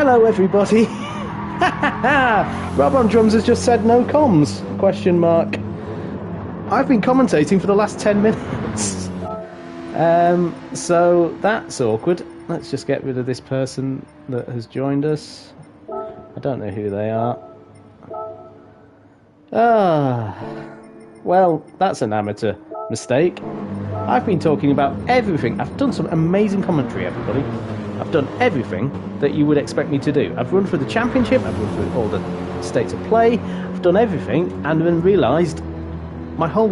Hello, everybody. Rob on drums has just said no comms, question mark. I've been commentating for the last 10 minutes. So that's awkward. Let's just get rid of this person that has joined us. I don't know who they are. Well, that's an amateur mistake. I've been talking about everything. I've done some amazing commentary, everybody. I've done everything that you would expect me to do. I've run through the championship, I've run through all the states of play, I've done everything, and then realised my whole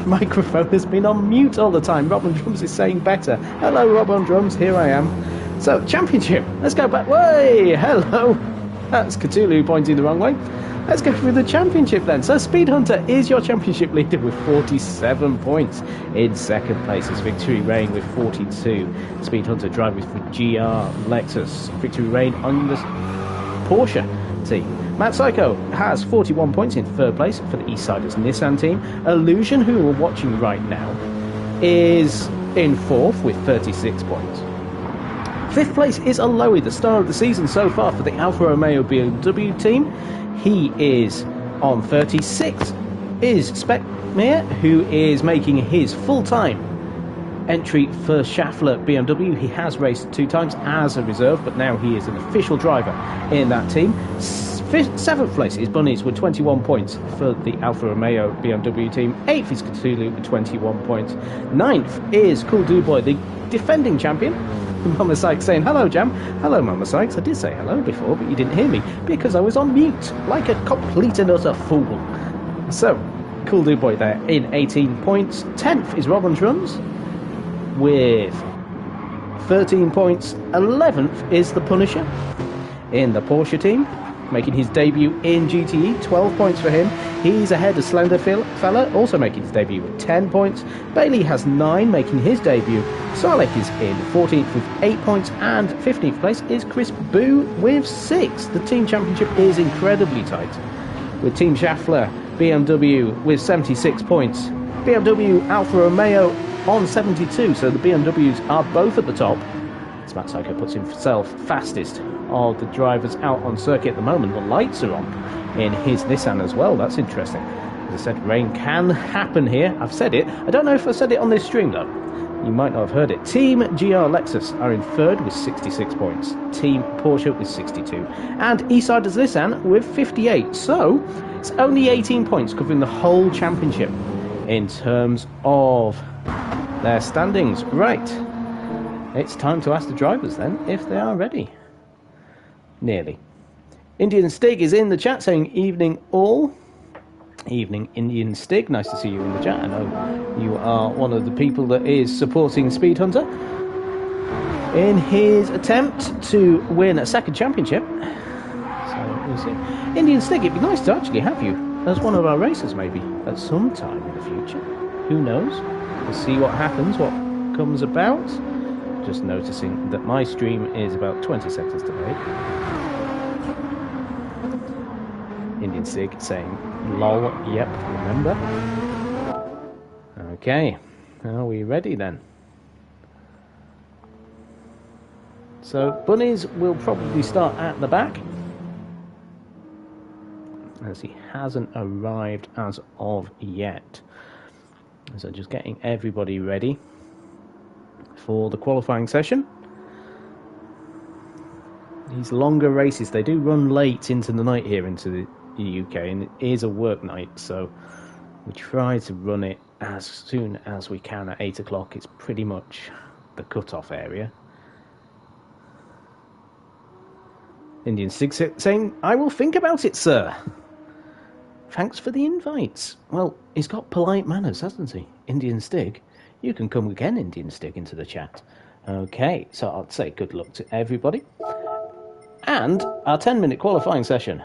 microphone has been on mute all the time. Rob on Drums is saying better. Hello, Rob on Drums, here I am. So, championship, let's go back. Way, hello. That's Cthulhu pointing the wrong way. Let's go through the championship then. So Speed Hunter is your championship leader with 47 points. In second place is Victory Rain with 42. Speed Hunter drivers for GR Lexus. Victory Rain on the Porsche team. Matt Psycho has 41 points in third place for the Eastsiders Nissan team. Illusion, who we're watching right now, is in fourth with 36 points. Fifth place is Aloe, the star of the season so far for the Alfa Romeo BMW team. He is on 36. Is Speckmere, who is making his full-time entry for Schaeffler BMW. He has raced 2 times as a reserve, but now he is an official driver in that team. Seventh place is Bunnies with 21 points for the Alfa Romeo BMW team. Eighth is Cthulhu with 21 points. Ninth is Cool Duboy, the defending champion. Mama Sykes saying, hello, Jam. Hello, Mama Sykes. I did say hello before, but you didn't hear me because I was on mute, like a complete and utter fool. So, Cool Duboy there in 18 points. 10th is Rob on Drums with 13 points. 11th is the Punisher in the Porsche team, making his debut in GTE. 12 points for him. He's ahead of Slender Fella, also making his debut with 10 points. Bailey has 9, making his debut. Sarlek is in 14th with 8 points, and 15th place is Chris Boo with 6. The team championship is incredibly tight, with Team Schaeffler BMW with 76 points. BMW Alfa Romeo on 72, so the BMWs are both at the top. As Matt Psycho puts himself fastest of the drivers out on circuit at the moment. The lights are on in his Nissan as well. That's interesting. As I said, rain can happen here. I've said it. I don't know if I said it on this stream though. You might not have heard it. Team GR Lexus are in third with 66 points. Team Porsche with 62. And Eastsiders Nissan with 58. So, it's only 18 points covering the whole championship in terms of their standings. Right. It's time to ask the drivers then if they are ready. Nearly. Indian Stig is in the chat saying evening all. Evening Indian Stig, nice to see you in the chat. I know you are one of the people that is supporting Speed Hunter in his attempt to win a second championship. So we'll see. Indian Stig, it'd be nice to actually have you as one of our racers maybe at some time in the future. Who knows? We'll see what happens, what comes about. Just noticing that my stream is about 20 seconds delayed. Indian Sig saying, lol, yep, remember. Okay, are we ready then? So, Bunnies will probably start at the back, as he hasn't arrived as of yet. So just getting everybody ready for the qualifying session. These longer races, they do run late into the night here into the UK, and it is a work night, so we try to run it as soon as we can at 8 o'clock. It's pretty much the cut-off area. Indian Sig saying, I will think about it, sir. Thanks for the invites. Well, he's got polite manners, hasn't he? Indian Stig. You can come again, Indian Stig, into the chat. Okay, so I'll say good luck to everybody. And our 10-minute qualifying session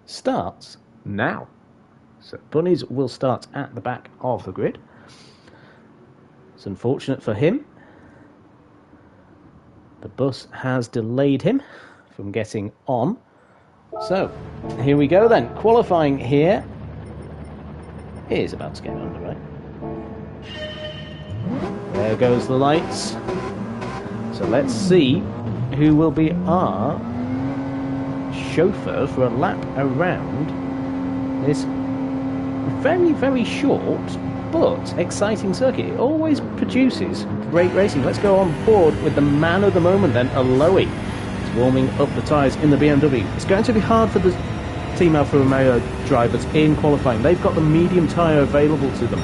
starts now. So Bunnies will start at the back of the grid. It's unfortunate for him. The bus has delayed him from getting on. So, here we go then. Qualifying here is about to get underway. There goes the lights. So let's see who will be our chauffeur for a lap around this very, very short but exciting circuit. It always produces great racing. Let's go on board with the man of the moment then, Aloy. He's warming up the tyres in the BMW. It's going to be hard for the Team Alfa Romeo drivers in qualifying. They've got the medium tyre available to them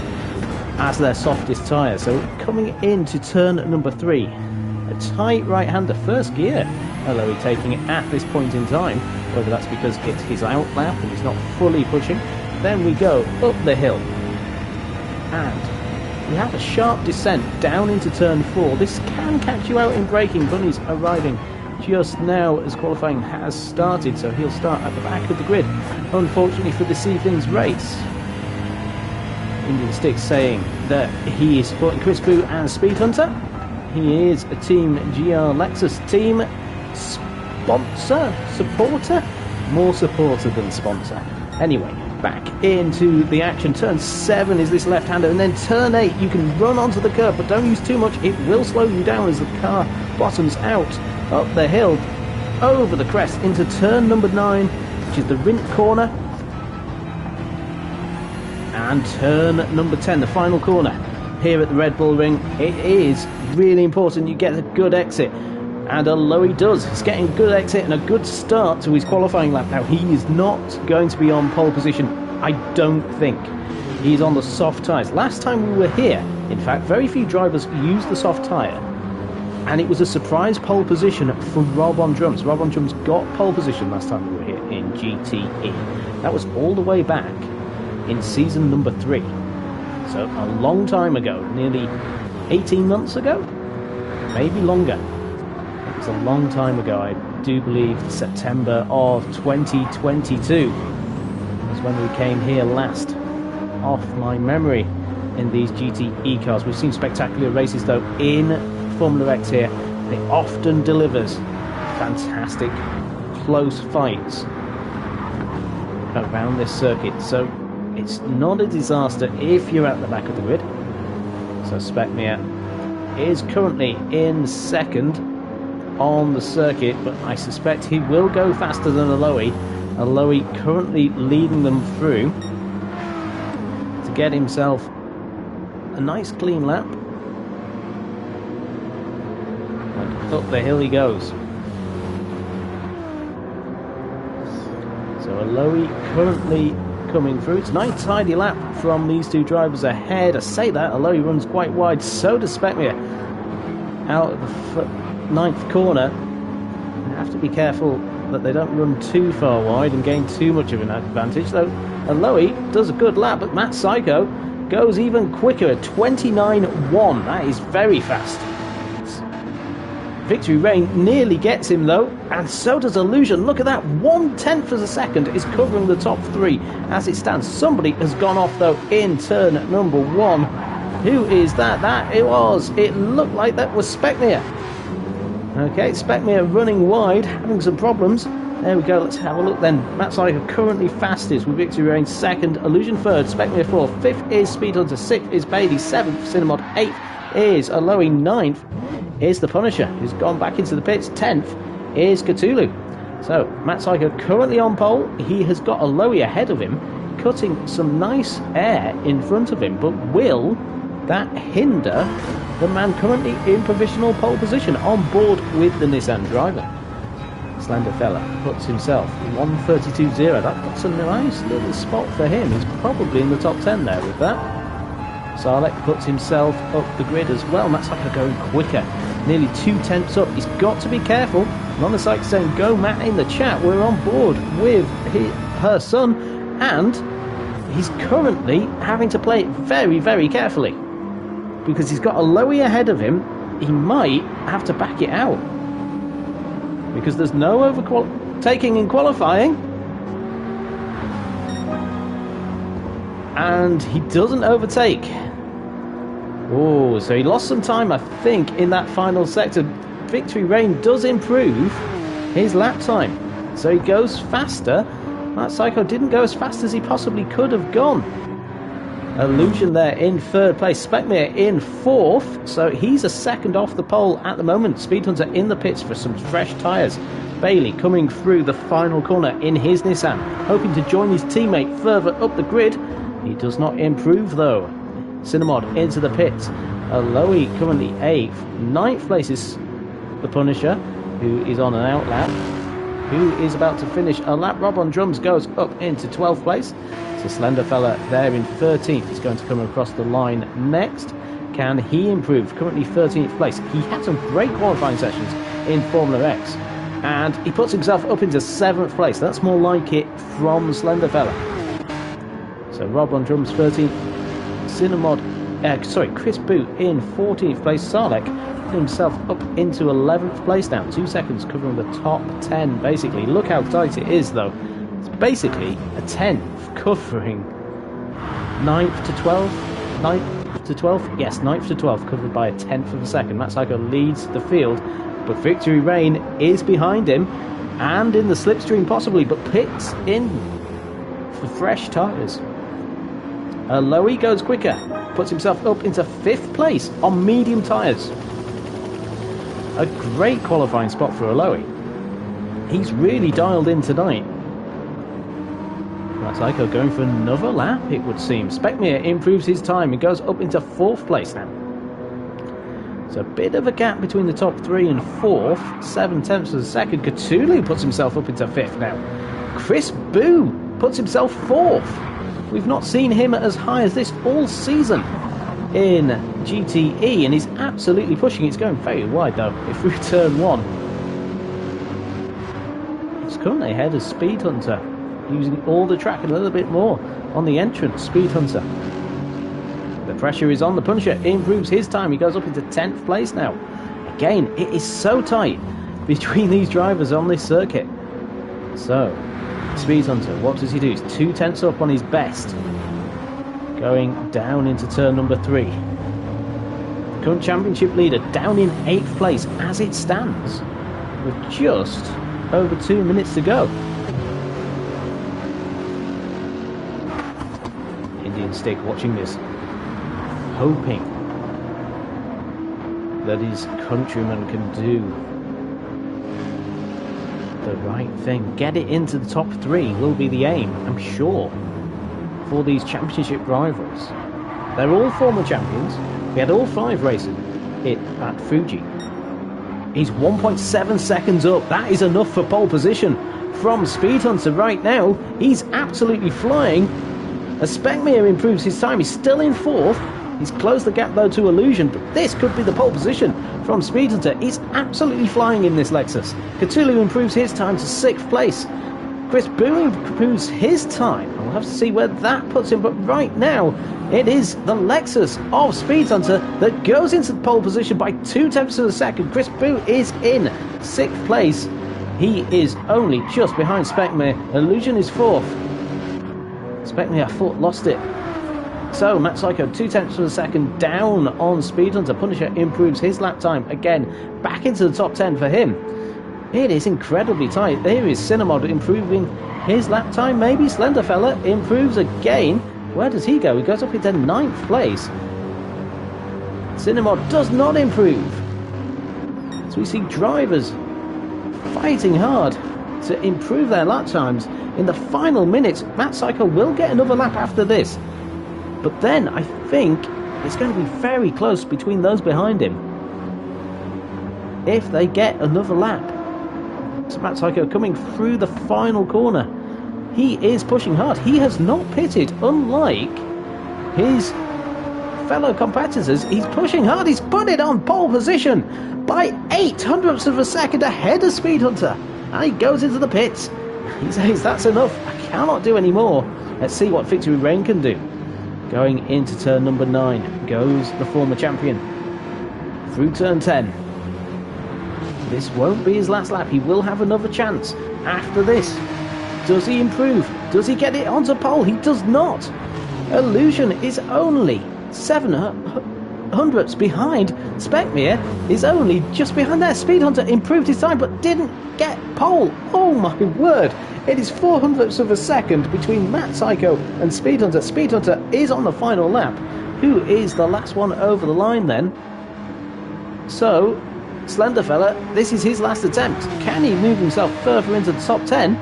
as their softest tyre. So coming into turn number 3, a tight right-hander, first gear. Aloy taking it at this point in time, whether that's because it's his out lap and he's not fully pushing. Then we go up the hill, and we have a sharp descent down into turn 4. This can catch you out in braking. Bunny's arriving just now as qualifying has started, so he'll start at the back of the grid, unfortunately for this evening's race. Indian Sticks saying that he is supporting Chris Boo and Speed Hunter. He is a Team GR Lexus team sponsor, supporter, more supporter than sponsor. Anyway, back into the action. Turn 7 is this left-hander, and then turn 8 you can run onto the curb, but don't use too much. It will slow you down as the car bottoms out up the hill, over the crest into turn number 9, which is the Rint corner, and turn number 10, the final corner here at the Red Bull Ring. It is really important you get a good exit, and Aloy does. He's getting a good exit and a good start to his qualifying lap. Now, he is not going to be on pole position, I don't think. He's on the soft tyres. Last time we were here, in fact, very few drivers used the soft tyre, and it was a surprise pole position for Rob on drums. Rob on drums got pole position last time we were here in GTE. That was all the way back in season number 3. So a long time ago, nearly 18 months ago? Maybe longer. It was a long time ago, I do believe September of 2022 was when we came here last, off my memory, in these GTE cars. We've seen spectacular races though in Formula X here. It often delivers fantastic close fights around this circuit, so it's not a disaster if you're at the back of the grid. So Spekmir is currently in second on the circuit, but I suspect he will go faster than Aloy. Aloy currently leading them through to get himself a nice clean lap. And up the hill he goes. So Aloy currently coming through. It's a nice tidy lap from these two drivers ahead. I say that, Aloy runs quite wide, so does Spekmir. Out of the 9th corner, you have to be careful that they don't run too far wide and gain too much of an advantage, though Aloy does a good lap, but Matt Psycho goes even quicker at 29.1. That is very fast. Victory Rain nearly gets him though, and so does Illusion. Look at that, 1/10 of a second is covering the top 3 as it stands. Somebody has gone off though in turn number 1. Who is that? It looked like that was Spekmir. Okay, Spekmir running wide, having some problems. There we go, let's have a look then. Matt Psycho currently fastest with Victory Rain second, Illusion third, Spekmir fourth, 5th is Speed Hunter, 6th is Bailey, 7th Cinnamod, 8th is Aloy, 9th is the Punisher, who's gone back into the pits, 10th is Cthulhu. So, Matt Psycho currently on pole. He has got Aloy ahead of him, cutting some nice air in front of him, but will that hinder the man currently in provisional pole position on board with the Nissan driver? Slender fella puts himself 132.0. That puts a nice little spot for him. He's probably in the top 10 there with that. Sarlek puts himself up the grid as well. Matt Psycho going quicker, nearly 2/10 up. He's got to be careful. Lana Sykes saying, go Matt in the chat. We're on board with her son, and he's currently having to play it very, very carefully because he's got Aloy ahead of him. He might have to back it out because there's no overtaking in qualifying. And he doesn't overtake. Oh, so he lost some time, I think, in that final sector. Victory Rain does improve his lap time, so he goes faster. That Psycho didn't go as fast as he possibly could have gone. Illusion there in third place. Speckmere in fourth, so he's a second off the pole at the moment. Speed Hunter in the pits for some fresh tyres. Bailey coming through the final corner in his Nissan, hoping to join his teammate further up the grid. He does not improve though. Cinnamod into the pits. Aloe currently 8th. 9th place is the Punisher, who is on an out lap, who is about to finish a lap. Rob on drums goes up into 12th place. So Slender Fella there in 13th is going to come across the line next. Can he improve? Currently 13th place. He had some great qualifying sessions in Formula X, and he puts himself up into 7th place. That's more like it from Slender Fella. So Rob on drums 13th. Chris Boo in 14th place. Sarlek put himself up into 11th place now. 2 seconds covering the top 10 basically. Look how tight it is though. It's basically a 10th covering 9th to 12th. 9th to 12th? Yes, 9th to 12th covered by a 10th of a second. Matt Psycho leads the field, but Victory Rain is behind him and in the slipstream possibly, but pits in for fresh tyres. Lowy goes quicker, puts himself up into 5th place on medium tyres. A great qualifying spot for Lowy. He's really dialed in tonight. Matt Psycho going for another lap, it would seem. Speckmere improves his time and goes up into 4th place now. So a bit of a gap between the top 3 and 4th. 7/10 of a second. Cthulhu puts himself up into 5th now. Chris Boo puts himself 4th. We've not seen him as high as this all season in GTE, and he's absolutely pushing. It's going very wide though. If through turn 1. It's currently ahead of Speed Hunter, using all the track a little bit more on the entrance. Speed Hunter. The pressure is on. The Punisher improves his time. He goes up into 10th place now. Again, it is so tight between these drivers on this circuit. So, Speed Hunter, what does he do? He's 2/10 up on his best. Going down into turn number 3. The current championship leader down in 8th place as it stands, with just over 2 minutes to go. Indian Stick watching this, hoping that his countryman can do the right thing. Get it into the top 3 will be the aim, I'm sure, for these championship rivals. They're all former champions. We had all 5 racing it at Fuji. He's 1.7 seconds up. That is enough for pole position from Speed Hunter right now. He's absolutely flying. As Speckmere improves his time, he's still in 4th. He's closed the gap though to Illusion, but this could be the pole position from Speed Hunter. He's absolutely flying in this Lexus. Cthulhu improves his time to 6th place. Chris Boo improves his time. We'll have to see where that puts him, but right now it is the Lexus of Speed Hunter that goes into the pole position by 2/10 of a second. Chris Boo is in 6th place. He is only just behind Speckmere. Illusion is 4th. Speckmere, I thought, lost it. So, Matt Psycho, 2/10 of a second down on Speed Hunter. Punisher improves his lap time again, back into the top 10 for him. It is incredibly tight. There is Cinnamod improving his lap time. Maybe Slender Fella improves again. Where does he go? He goes up into 9th place. Cinnamod does not improve. So we see drivers fighting hard to improve their lap times. In the final minutes, Matt Psycho will get another lap after this. But then I think it's going to be very close between those behind him if they get another lap. So Matt Psycho coming through the final corner. He is pushing hard. He has not pitted, unlike his fellow competitors. He's pushing hard. He's put it on pole position by 0.08 of a second ahead of Speed Hunter. And he goes into the pits. He says, that's enough. I cannot do any more. Let's see what Victory Rain can do. Going into turn number 9 goes the former champion. Through turn 10. This won't be his last lap. He will have another chance after this. Does he improve? Does he get it onto pole? He does not. Illusion is only 7/100ths behind Speckmere is only just behind there. Speed Hunter improved his time but didn't get pole. Oh my word. It is 400ths of a second between Matt Psycho and Speed Hunter. Speed Hunter is on the final lap. Who is the last one over the line then? So, Slenderfella, this is his last attempt. Can he move himself further into the top 10?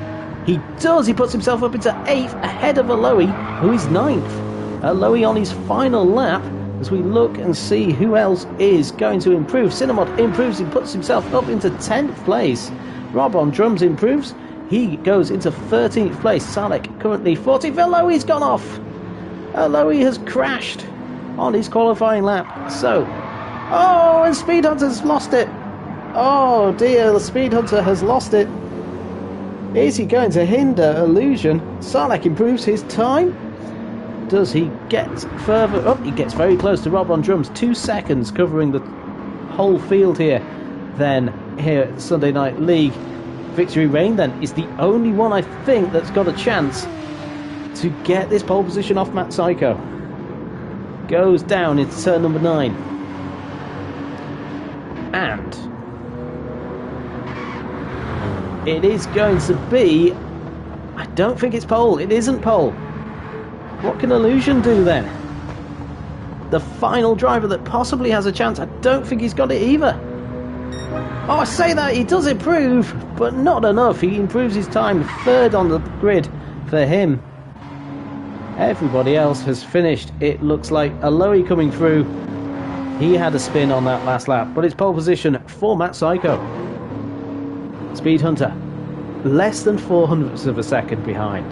He does. He puts himself up into 8th ahead of Aloe, who is 9th. Aloe on his final lap as we look and see who else is going to improve. Cinnamod improves. He puts himself up into 10th place. Rob on drums improves. He goes into 13th place. Salek currently 14th. Aloe's gone off. Aloe has crashed on his qualifying lap. So, oh, and Speed Hunter's lost it. Oh dear, the Speed Hunter has lost it. Is he going to hinder Illusion? Sarlacc improves his time. Does he get further up? He gets very close to Rob on drums. 2 seconds covering the whole field here. Then here at Sunday Night League, Victory Rain then is the only one I think that's got a chance to get this pole position off Matt Psycho. Goes down into turn number 9. And it is going to be... I don't think it's pole. It isn't pole. What can Illusion do then? The final driver that possibly has a chance. I don't think he's got it either. Oh, I say that. He does improve, but not enough. He improves his time. 3rd on the grid for him. Everybody else has finished. It looks like Aloe coming through. He had a spin on that last lap, but it's pole position for Matt Psycho. Speed Hunter, less than 400ths of a second behind.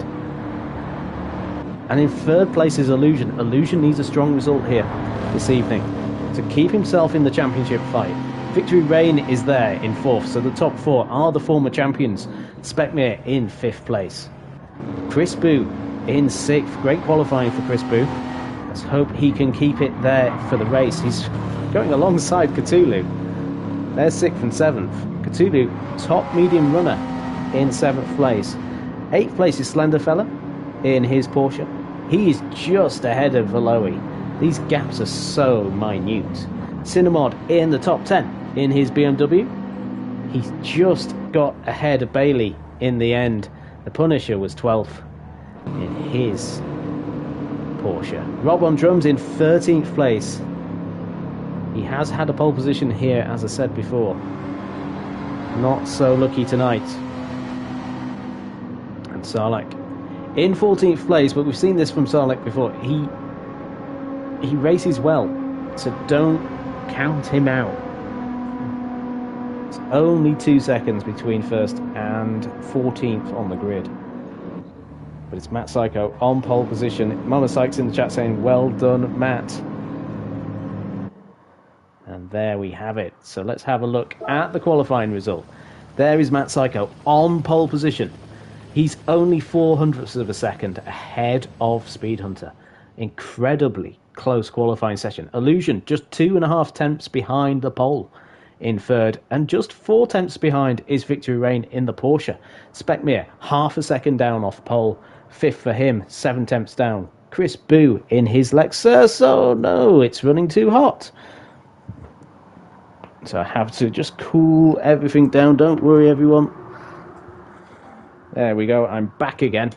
And in 3rd place is Illusion. Illusion needs a strong result here this evening to keep himself in the championship fight. Victory Rain is there in 4th, so the top 4 are the former champions. Speckmere in 5th place. Chris Boo in 6th. Great qualifying for Chris Boo. Let's hope he can keep it there for the race. He's going alongside Cthulhu. They're 6th and 7th. Cthulhu, top medium runner in 7th place. 8th place is Slenderfella in his Porsche. He is just ahead of Aloe. These gaps are so minute. Cinnamod in the top 10 in his BMW. He's just got ahead of Bailey in the end. The Punisher was 12th in his Porsche. Rob on drums in 13th place. He has had a pole position here, as I said before. Not so lucky tonight. And Sarlacc in 14th place, but we've seen this from Sarlacc before. He races well, so don't count him out. It's only 2 seconds between 1st and 14th on the grid. But it's Matt Psycho on pole position. Mama Sykes in the chat saying, well done, Matt. And there we have it. So let's have a look at the qualifying result. There is Matt Psycho on pole position. He's only 400ths of a second ahead of Speed Hunter. Incredibly close qualifying session. Illusion just 2.5 tenths behind the pole in 3rd, and just 4 tenths behind is Victory Rain in the Porsche. Speckmere half a second down off pole. 5th for him, 7 tenths down. Chris Boo in his Lexus. Oh no, it's running too hot. So I have to just cool everything down. Don't worry, everyone. There we go. I'm back again.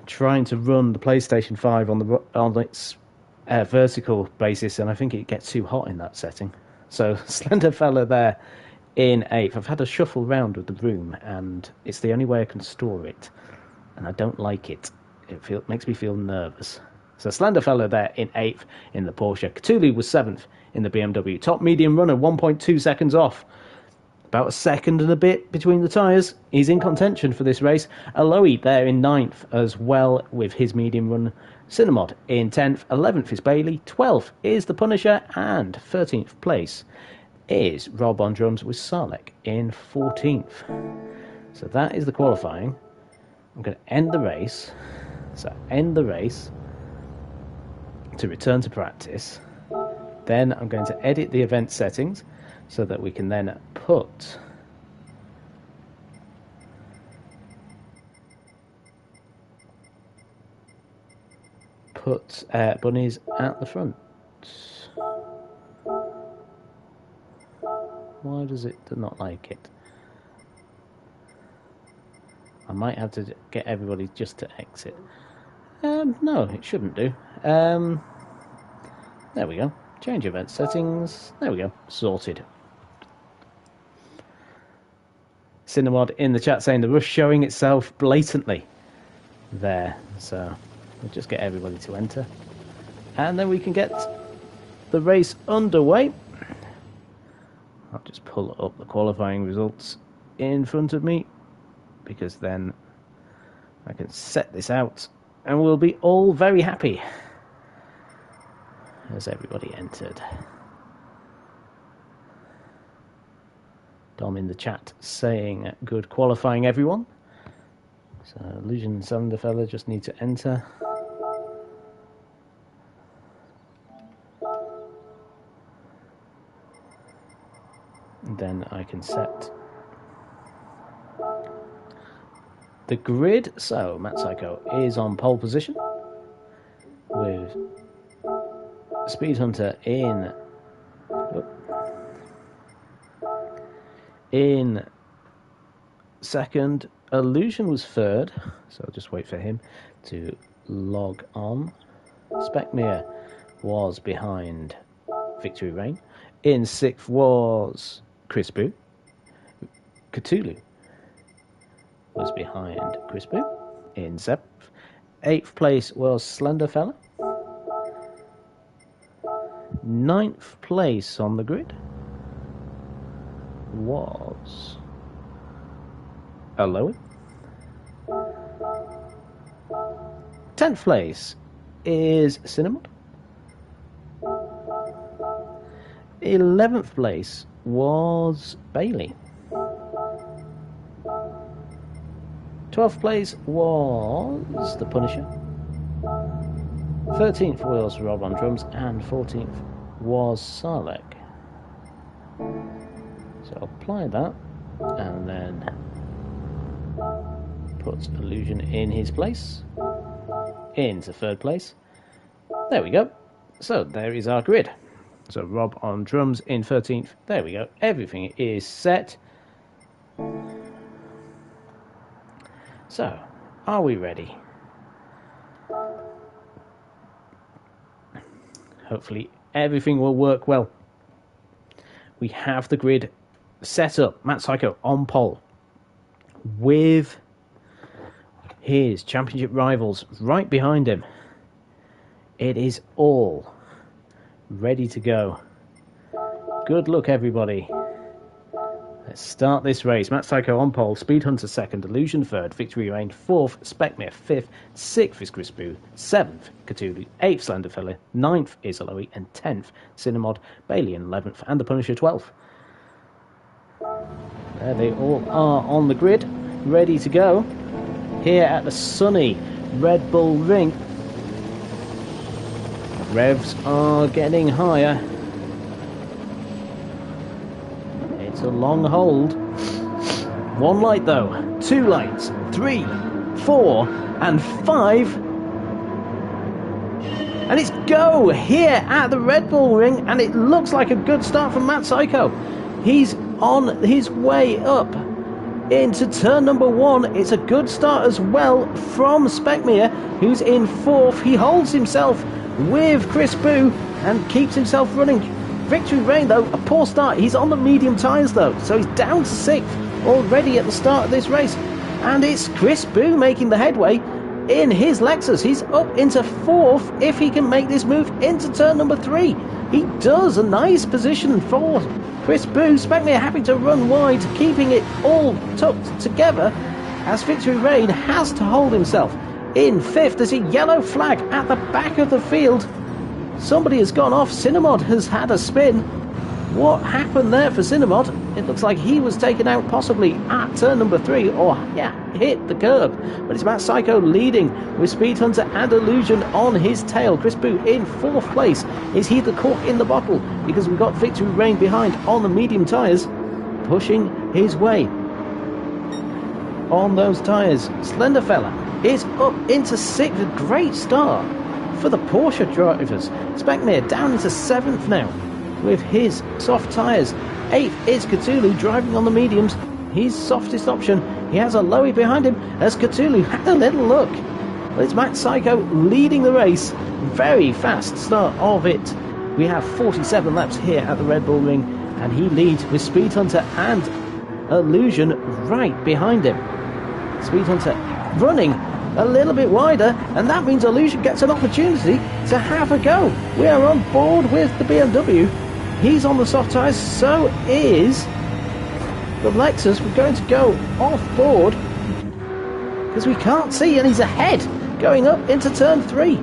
Trying to run the PlayStation 5 on its vertical basis, and I think it gets too hot in that setting. So Slenderfella there in 8th. I've had a shuffle round with the room, and it's the only way I can store it, and I don't like it. It makes me feel nervous. So Slenderfella there in 8th in the Porsche. Cthulhu was 7th in the BMW. Top medium runner, 1.2 seconds off. About a second and a bit between the tyres. He's in contention for this race. Aloe there in 9th as well with his medium run. Cinnamod in 10th. 11th is Bailey. 12th is the Punisher. And 13th place is Rob on drums with Sarlacc in 14th. So that is the qualifying. I'm going to end the race. So end the race to return to practice. Then I'm going to edit the event settings so that we can then put bunnies at the front. Why does it not like it? I might have to get everybody just to exit. No, it shouldn't do. There we go. Change event settings. There we go. Sorted. Cinemod in the chat saying the rush showing itself blatantly there. So we'll just get everybody to enter. And then we can get the race underway. I'll just pull up the qualifying results in front of me, because then I can set this out and we'll be all very happy. Has everybody entered? Dom in the chat saying good qualifying, everyone. So Illusion and Cylinder Fella just need to enter. And then I can set the grid. So Matt Psycho is on pole position with Speed Hunter in second. Illusion was third, so I'll just wait for him to log on. Specmere was behind Victory Rain. In sixth was Chris Boo. Cthulhu was behind Chris Boo in seventh. Eighth place was Slenderfella. Ninth place on the grid was Aloe. 10th place is Cinnamon. 11th place was Bailey. 12th place was The Punisher. 13th was Rob on drums, and 14th was Sarlek. So I'll apply that, and then put Illusion in his place, into third place. There we go. So there is our grid. So Rob on drums in 13th. There we go. Everything is set. So, are we ready? Hopefully everything will work well. We have the grid set up. Matt Psycho on pole with his championship rivals right behind him. It is all ready to go. Good luck, everybody. Let's start this race. Matt Psycho on pole, Speed Hunter second, Illusion third, Victory Rain fourth, Specmere fifth, sixth is Chris Boo, seventh Cthulhu, eighth Slenderfella, ninth is Aloe, and 10th Cinemod, Bailey in 11th, and the Punisher 12th. There they all are on the grid, ready to go. Here at the sunny Red Bull Ring. Revs are getting higher. It's a long hold. One light though, two lights, 3, 4, and 5. And it's go here at the Red Bull Ring, and it looks like a good start from Matt Psycho. He's on his way up into turn number 1. It's a good start as well from Specmere, who's in 4th. He holds himself with Chris Boo and keeps himself running. Victory Rain, though, a poor start. He's on the medium tyres, though, so he's down to 6th already at the start of this race. And it's Chris Boo making the headway in his Lexus. He's up into 4th if he can make this move into turn number 3. He does. A nice position for Chris Boo. Specmere happy to run wide, keeping it all tucked together as Victory Rain has to hold himself in 5th. There's a yellow flag at the back of the field. Somebody has gone off. Cinemod has had a spin. What happened there for Cinemod? It looks like he was taken out possibly at turn number 3, or hit the curb. But it's Matt Psycho leading with Speed Hunter and Illusion on his tail. Chris Boo in 4th place. Is he the cork in the bottle? Because we've got Victory Rain behind on the medium tyres, pushing his way on those tyres. Slenderfella is up into 6th. A great start for the Porsche drivers. Specmere down into 7th now with his soft tyres. 8th is Cthulhu driving on the mediums. His softest option. He has a Lowy behind him as Cthulhu had a little look. But it's Matt Psycho leading the race. Very fast start of it. We have 47 laps here at the Red Bull Ring, and he leads with Speed Hunter and Illusion right behind him. Speed Hunter running a little bit wider, and that means Illusion gets an opportunity to have a go. We are on board with the BMW. He's on the soft tyres, so is the Lexus. We're going to go off board because we can't see, and he's ahead going up into turn 3.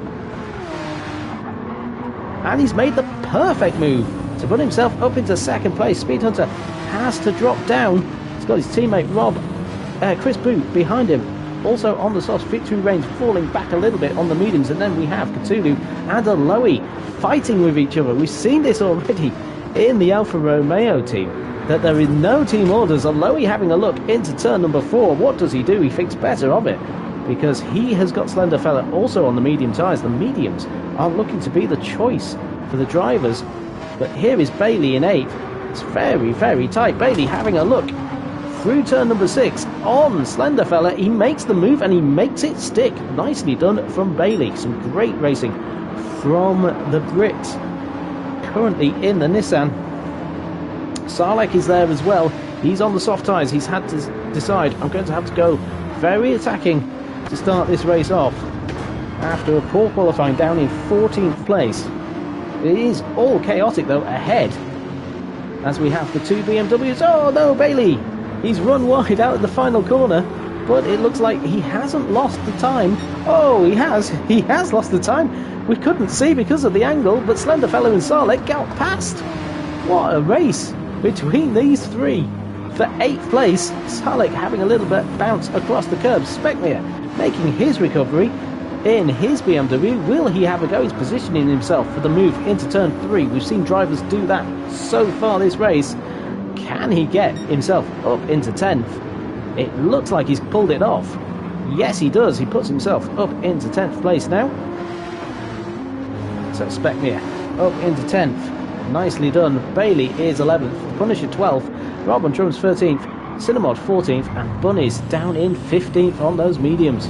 And he's made the perfect move to put himself up into second place. Speed Hunter has to drop down. He's got his teammate Chris Boo behind him. Also on the softs, Victory Reigns falling back a little bit on the mediums, and then we have Cthulhu and a Lowy fighting with each other. We've seen this already in the Alfa Romeo team, that there is no team orders. A Lowy having a look into turn number 4. What does he do? He thinks better of it, because he has got Slender Fella also on the medium tyres. The mediums are looking to be the choice for the drivers. But here is Bailey in 8th. It's very, very tight. Bailey having a look through turn number 6 on Slender Fella. He makes the move and he makes it stick. Nicely done from Bailey. Some great racing from the Brit. Currently in the Nissan. Sarlek is there as well. He's on the soft tyres. He's had to decide, I'm going to have to go very attacking to start this race off. After a poor qualifying down in 14th place. It is all chaotic though ahead, as we have the 2 BMWs. Oh no, Bailey! He's run wide out of the final corner, but it looks like he hasn't lost the time. Oh, he has lost the time. We couldn't see because of the angle, but Slenderfellow and Sarlek got past. What a race between these 3. For 8th place, Sarlek having a little bit bounce across the curb. Spekmir making his recovery in his BMW. Will he have a go? He's positioning himself for the move into turn 3. We've seen drivers do that so far this race. Can he get himself up into 10th? It looks like he's pulled it off. Yes, he does. He puts himself up into 10th place now. So Spekmir up into 10th. Nicely done. Bailey is 11th. Punisher 12th. Rob on drums 13th. Cinnamod 14th. And Bunny's down in 15th on those mediums.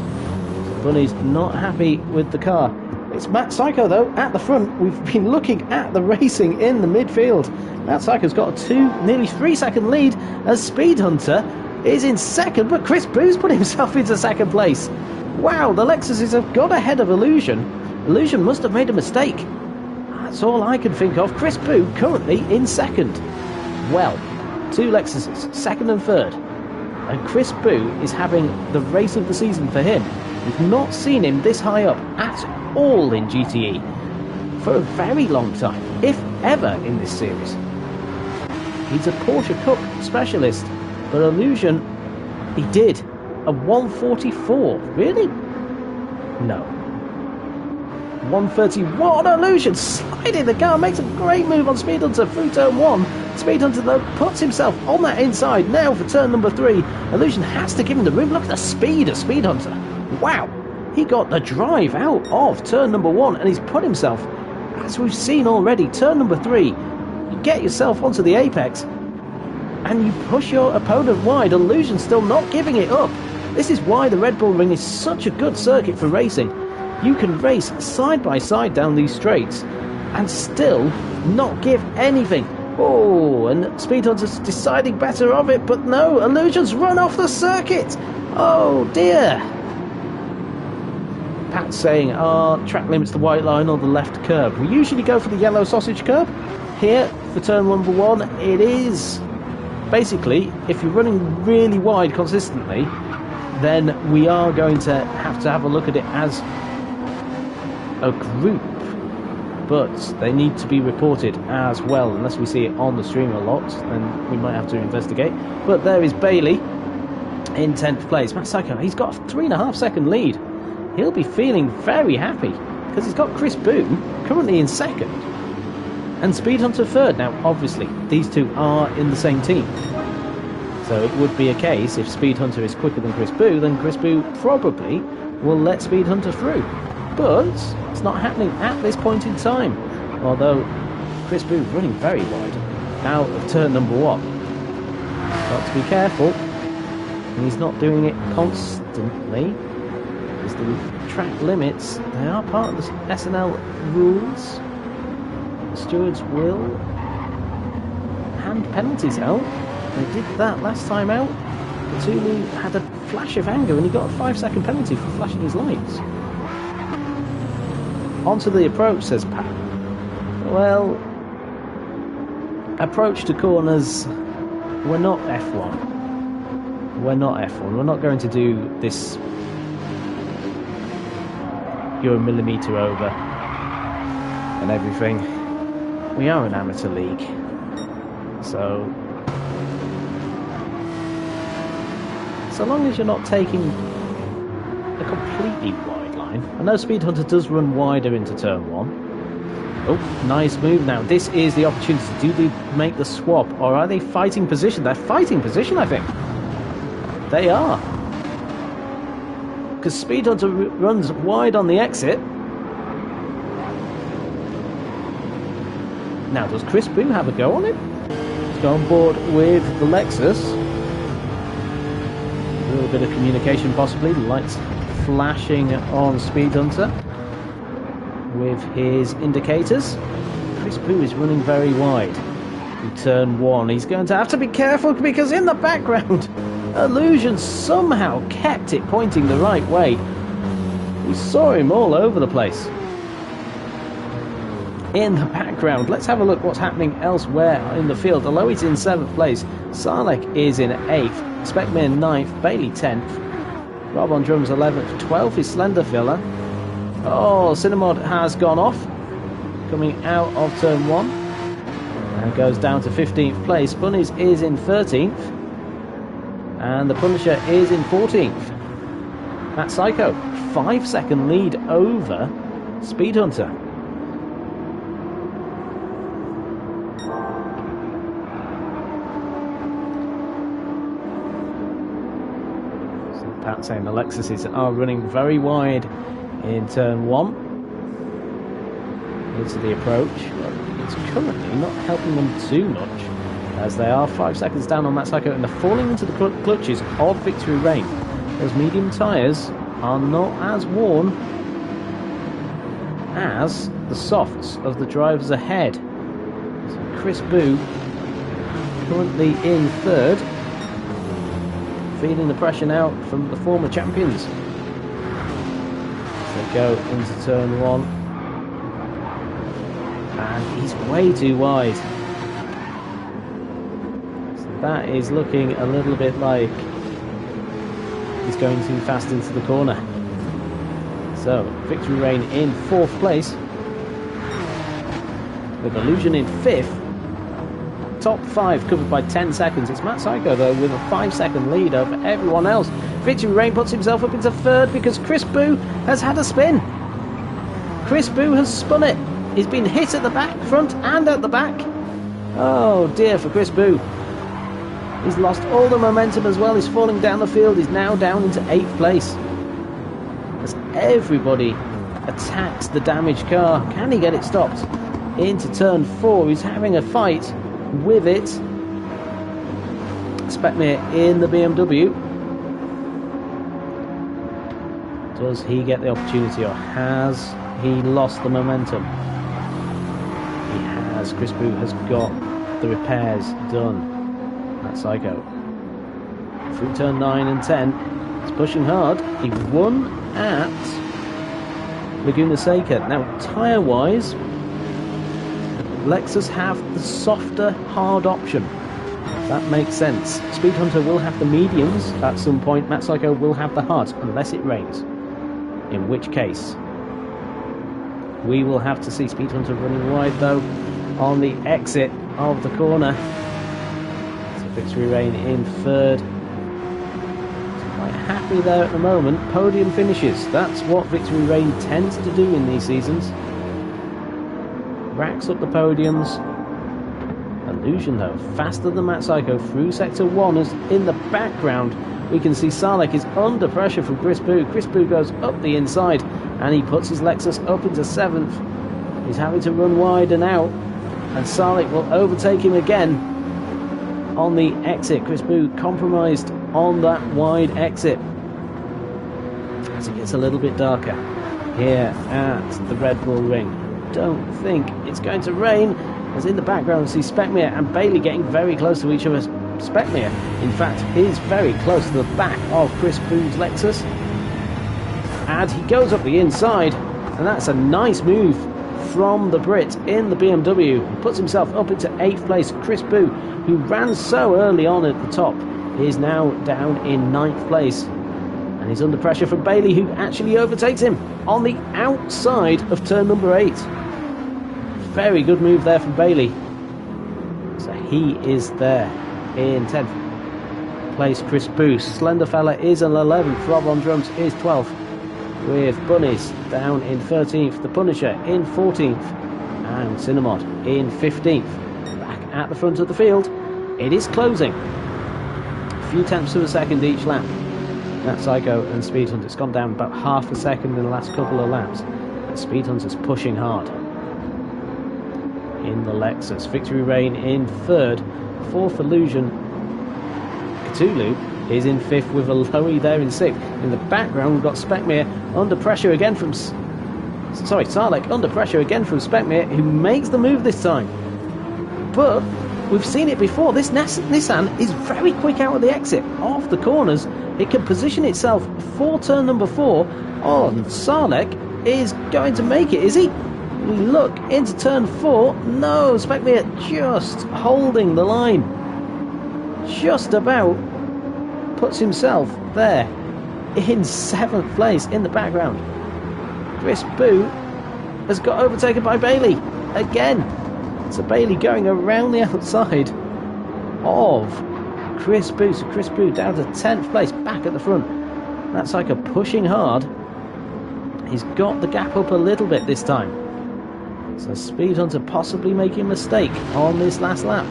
Bunny's not happy with the car. It's Matt Psycho though at the front. We've been looking at the racing in the midfield. Matt Psycho's got a nearly 3 second lead as Speed Hunter is in second, but Chris Boo's put himself into second place. Wow, the Lexuses have got ahead of Illusion. Illusion must have made a mistake. That's all I can think of. Chris Boo currently in second. Well, 2 Lexuses, second and third. And Chris Boo is having the race of the season for him. We've not seen him this high up at all in GTE for a very long time, if ever, in this series. He's a Porsche Cup specialist, but Illusion, he did a 144. Really? No. 131. Illusion sliding the car, makes a great move on Speed Hunter through turn 1. Speed Hunter though puts himself on that inside now for turn number 3. Illusion has to give him the room. Look at the speed of Speed Hunter. Wow, he got the drive out of turn number 1 and he's put himself, as we've seen already, turn number 3. You get yourself onto the apex and you push your opponent wide. Illusion still not giving it up. This is why the Red Bull Ring is such a good circuit for racing. You can race side by side down these straights and still not give anything. Oh, and Speed Hunter's deciding better of it, but no, Illusion's run off the circuit. Oh dear. Pat's saying, track limits the white line or the left curb. We usually go for the yellow sausage curb. Here, for turn number 1, it is basically, if you're running really wide consistently, then we are going to have a look at it as a group. But they need to be reported as well. Unless we see it on the stream a lot, then we might have to investigate. But there is Bailey in 10th place. Matt Psycho, he's got a 3.5 second lead. He'll be feeling very happy because he's got Chris Boom currently in second and Speed Hunter third. Now obviously these 2 are in the same team, so it would be a case if Speed Hunter is quicker than Chris Boo, then Chris Boo probably will let Speed Hunter through, but it's not happening at this point in time, although Chris Boo running very wide. out of turn number 1. Got to be careful. And he's not doing it constantly. Because the track limits, they are part of the SNL rules. The stewards will hand penalties out. They did that last time out. Cthulhu had a flash of anger and he got a 5-second penalty for flashing his lights. Onto the approach, says Pat. Well, approach to corners, we're not F1. We're not F1. We're not going to do this. You're a millimetre over and everything. We are an amateur league. So long as you're not taking a completely wide line. I know Speed Hunter does run wider into turn 1. Oh, nice move now. This is the opportunity. Do they make the swap or are they fighting position? They're fighting position, I think. They are. Because Speed Hunter runs wide on the exit. Now, does Chris Boo have a go on him? He's gone on board with the Lexus. A little bit of communication possibly, lights flashing on Speed Hunter with his indicators. Chris Boo is running very wide in turn 1. He's going to have to be careful because in the background, Illusion somehow kept it pointing the right way. We saw him all over the place. In the background, let's have a look what's happening elsewhere in the field. Although he's in 7th place, Sarlek is in 8th. Speckmere 9th, Bailey 10th, Rob on drums 11th, 12th is Slenderfiller. Oh, Cinnamod has gone off, coming out of turn 1, and goes down to 15th place. Bunnies is in 13th, and the Punisher is in 14th. Matt Psycho, 5-second lead over Speed Hunter. Pat saying the Lexuses are running very wide in turn 1 into the approach. It's currently not helping them too much as they are 5 seconds down on Matt Psycho and they're falling into the clutches of Victory Rain. Those medium tyres are not as worn as the softs of the drivers ahead. So Chris Boo currently in 3rd. Feeling the pressure now from the former champions. So go into turn 1. And he's way too wide. So that is looking a little bit like he's going too fast into the corner. So Victory Rain in 4th place. With Illusion in 5th. Top 5 covered by 10 seconds. It's Matt Psycho though with a 5-second lead over everyone else. Victory Rain puts himself up into 3rd because Chris Boo has had a spin. Chris Boo has spun it. He's been hit at the back, front and at the back. Oh dear for Chris Boo. He's lost all the momentum as well. He's falling down the field. He's now down into 8th place. As everybody attacks the damaged car. Can he get it stopped? Into turn 4. He's having a fight with it. Speckmere in the BMW. Does he get the opportunity or has he lost the momentum? He has. Chris Boo has got the repairs done. That's Psycho. Through turn 9 and 10. He's pushing hard. He won at Laguna Seca. Now, tyre-wise, Lexus have the softer, hard option. That makes sense. Speed Hunter will have the mediums at some point. Matt Psycho will have the hards, unless it rains. In which case, we will have to see Speed Hunter running wide, though, on the exit of the corner. So Victory Rain in 3rd. Quite happy there at the moment. Podium finishes. That's what Victory Rain tends to do in these seasons. Racks up the podiums. Illusion though, faster than Matt Psycho through sector 1 as in the background we can see Sarlek is under pressure from Chris Boo. Chris Boo goes up the inside and he puts his Lexus up into 7th. He's having to run wide and out. And Sarlik will overtake him again on the exit. Chris Boo compromised on that wide exit. As it gets a little bit darker here at the Red Bull Ring. Don't think it's going to rain, as in the background we see Speckmere and Bailey getting very close to each other. Speckmere, in fact, is very close to the back of Chris Boo's Lexus. And he goes up the inside, and that's a nice move from the Brit in the BMW. He puts himself up into 8th place. Chris Boo, who ran so early on at the top, is now down in 9th place. And he's under pressure from Bailey, who actually overtakes him on the outside of turn number 8. Very good move there from Bailey. So he is there in 10th place. Chris Boo. Slenderfella is an 11th. Rob on drums is 12th. With Bunnies down in 13th. The Punisher in 14th. And Cinnamon in 15th. Back at the front of the field. It is closing. A few tenths of a second each lap. That Psycho and Speed Hunter's gone down about half a second in the last couple of laps. And Speed Hunter's pushing hard in the Lexus. Victory Rain in 3rd. 4th Illusion. Cthulhu is in 5th with a Lowy there in 6th. In the background we've got Speckmere under pressure again from... Sarlik under pressure again from Speckmere, who makes the move this time. But we've seen it before. This Nissan is very quick out of the exit. Off the corners. It can position itself for turn number 4. Oh, and Sarlik is going to make it, is he? We look into turn 4. No, Speckmere just holding the line. Just about puts himself there in 7th place in the background. Chris Boo has got overtaken by Bailey again. So Bailey going around the outside of Chris Boo. So Chris Boo down to 10th place, back at the front. That's like a pushing hard. He's got the gap up a little bit this time. So Speed Hunter possibly making a mistake on this last lap.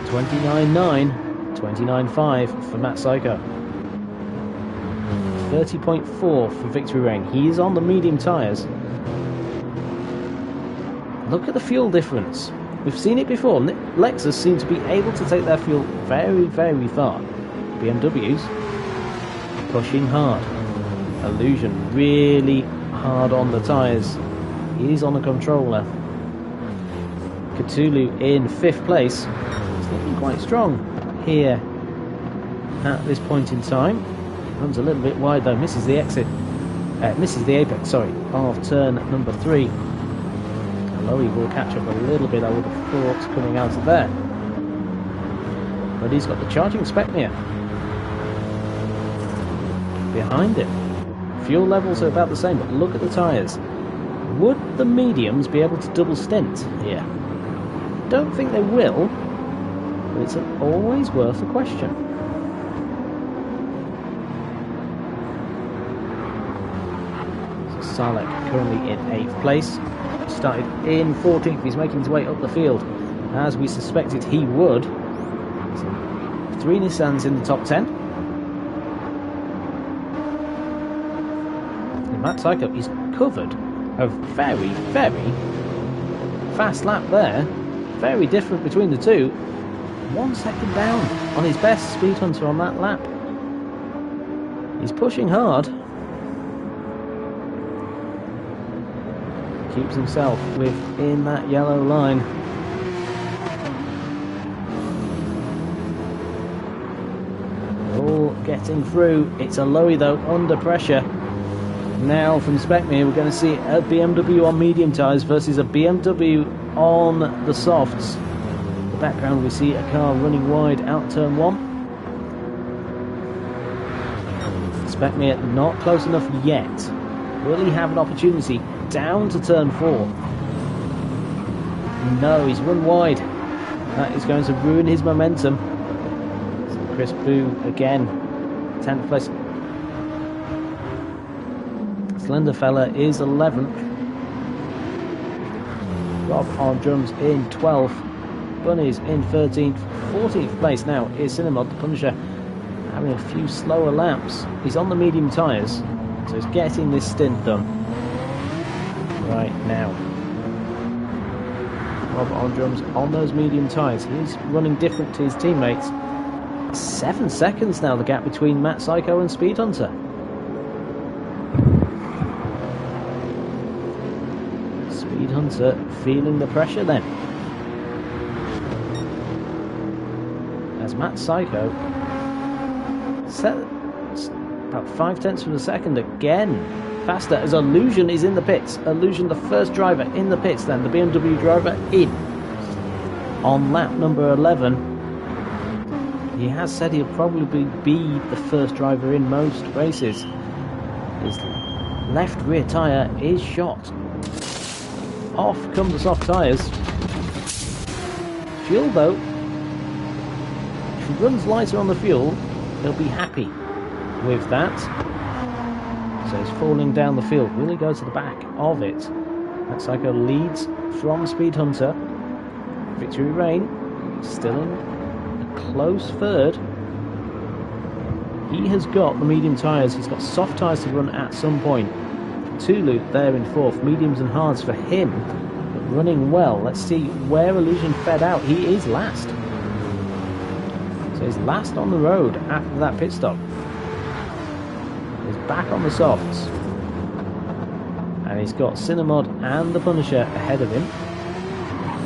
29.9, 29.5 for Matt Psycho. 30.4 for Victory Rain. He is on the medium tyres. Look at the fuel difference. We've seen it before. Lexus seem to be able to take their fuel very, very far. BMWs pushing hard. Illusion really hard on the tyres. He's on the controller. Cthulhu in 5th place. He's looking quite strong here at this point in time. Runs a little bit wide though. Misses the exit. Misses the apex, sorry, of turn number 3. Lowy will catch up a little bit, I would have thought, coming out of there. But he's got the charging Speckmere behind him. Fuel levels are about the same, but look at the tyres. Would the mediums be able to double stint here? Don't think they will, but it's always worth a question. So Sarlik currently in 8th place. Started in 14th. He's making his way up the field as we suspected he would. So 3 Nissans in the top 10. And Matt Psycho is covered a very, very fast lap there. Very different between the two. 1 second down on his best Speed Hunter on that lap. He's pushing hard. Keeps himself within that yellow line. All getting through. It's a Lowy though, under pressure. Now from Speckmere we're going to see a BMW on medium tyres versus a BMW on the softs. In the background we see a car running wide out turn 1. Speckmere not close enough yet. Will he have an opportunity down to turn 4? No, he's run wide. That is going to ruin his momentum. So Chris Boo again, 10th place. Slenderfella is 11th. Rob on drums in 12th. Bunnies in 13th. 14th place now is Cinnamon the Punisher, having a few slower laps. He's on the medium tyres, so he's getting this stint done right now. Robert on drums on those medium tyres. He's running different to his teammates. 7 seconds now, the gap between Matt Psycho and Speed Hunter. Speed Hunter feeling the pressure then. As Matt Psycho set about 5/10 of a second again faster as Illusion is in the pits. Illusion, the first driver in the pits then, the BMW driver in on lap number 11. He has said he'll probably be the first driver in most races. His left rear tyre is shot. Off come the soft tyres. Fuel though, if he runs lighter on the fuel, he'll be happy with that. So he's falling down the field. Will he go to the back of it? That Psycho leads from Speed Hunter. Victory Rain still in a close third. He has got the medium tyres. He's got soft tyres to run at some point. Tulu there in fourth. Mediums and hards for him, but running well. Let's see where Illusion fed out. He is last. So he's last on the road after that pit stop. He's back on the softs. And he's got Cinnamod and the Punisher ahead of him.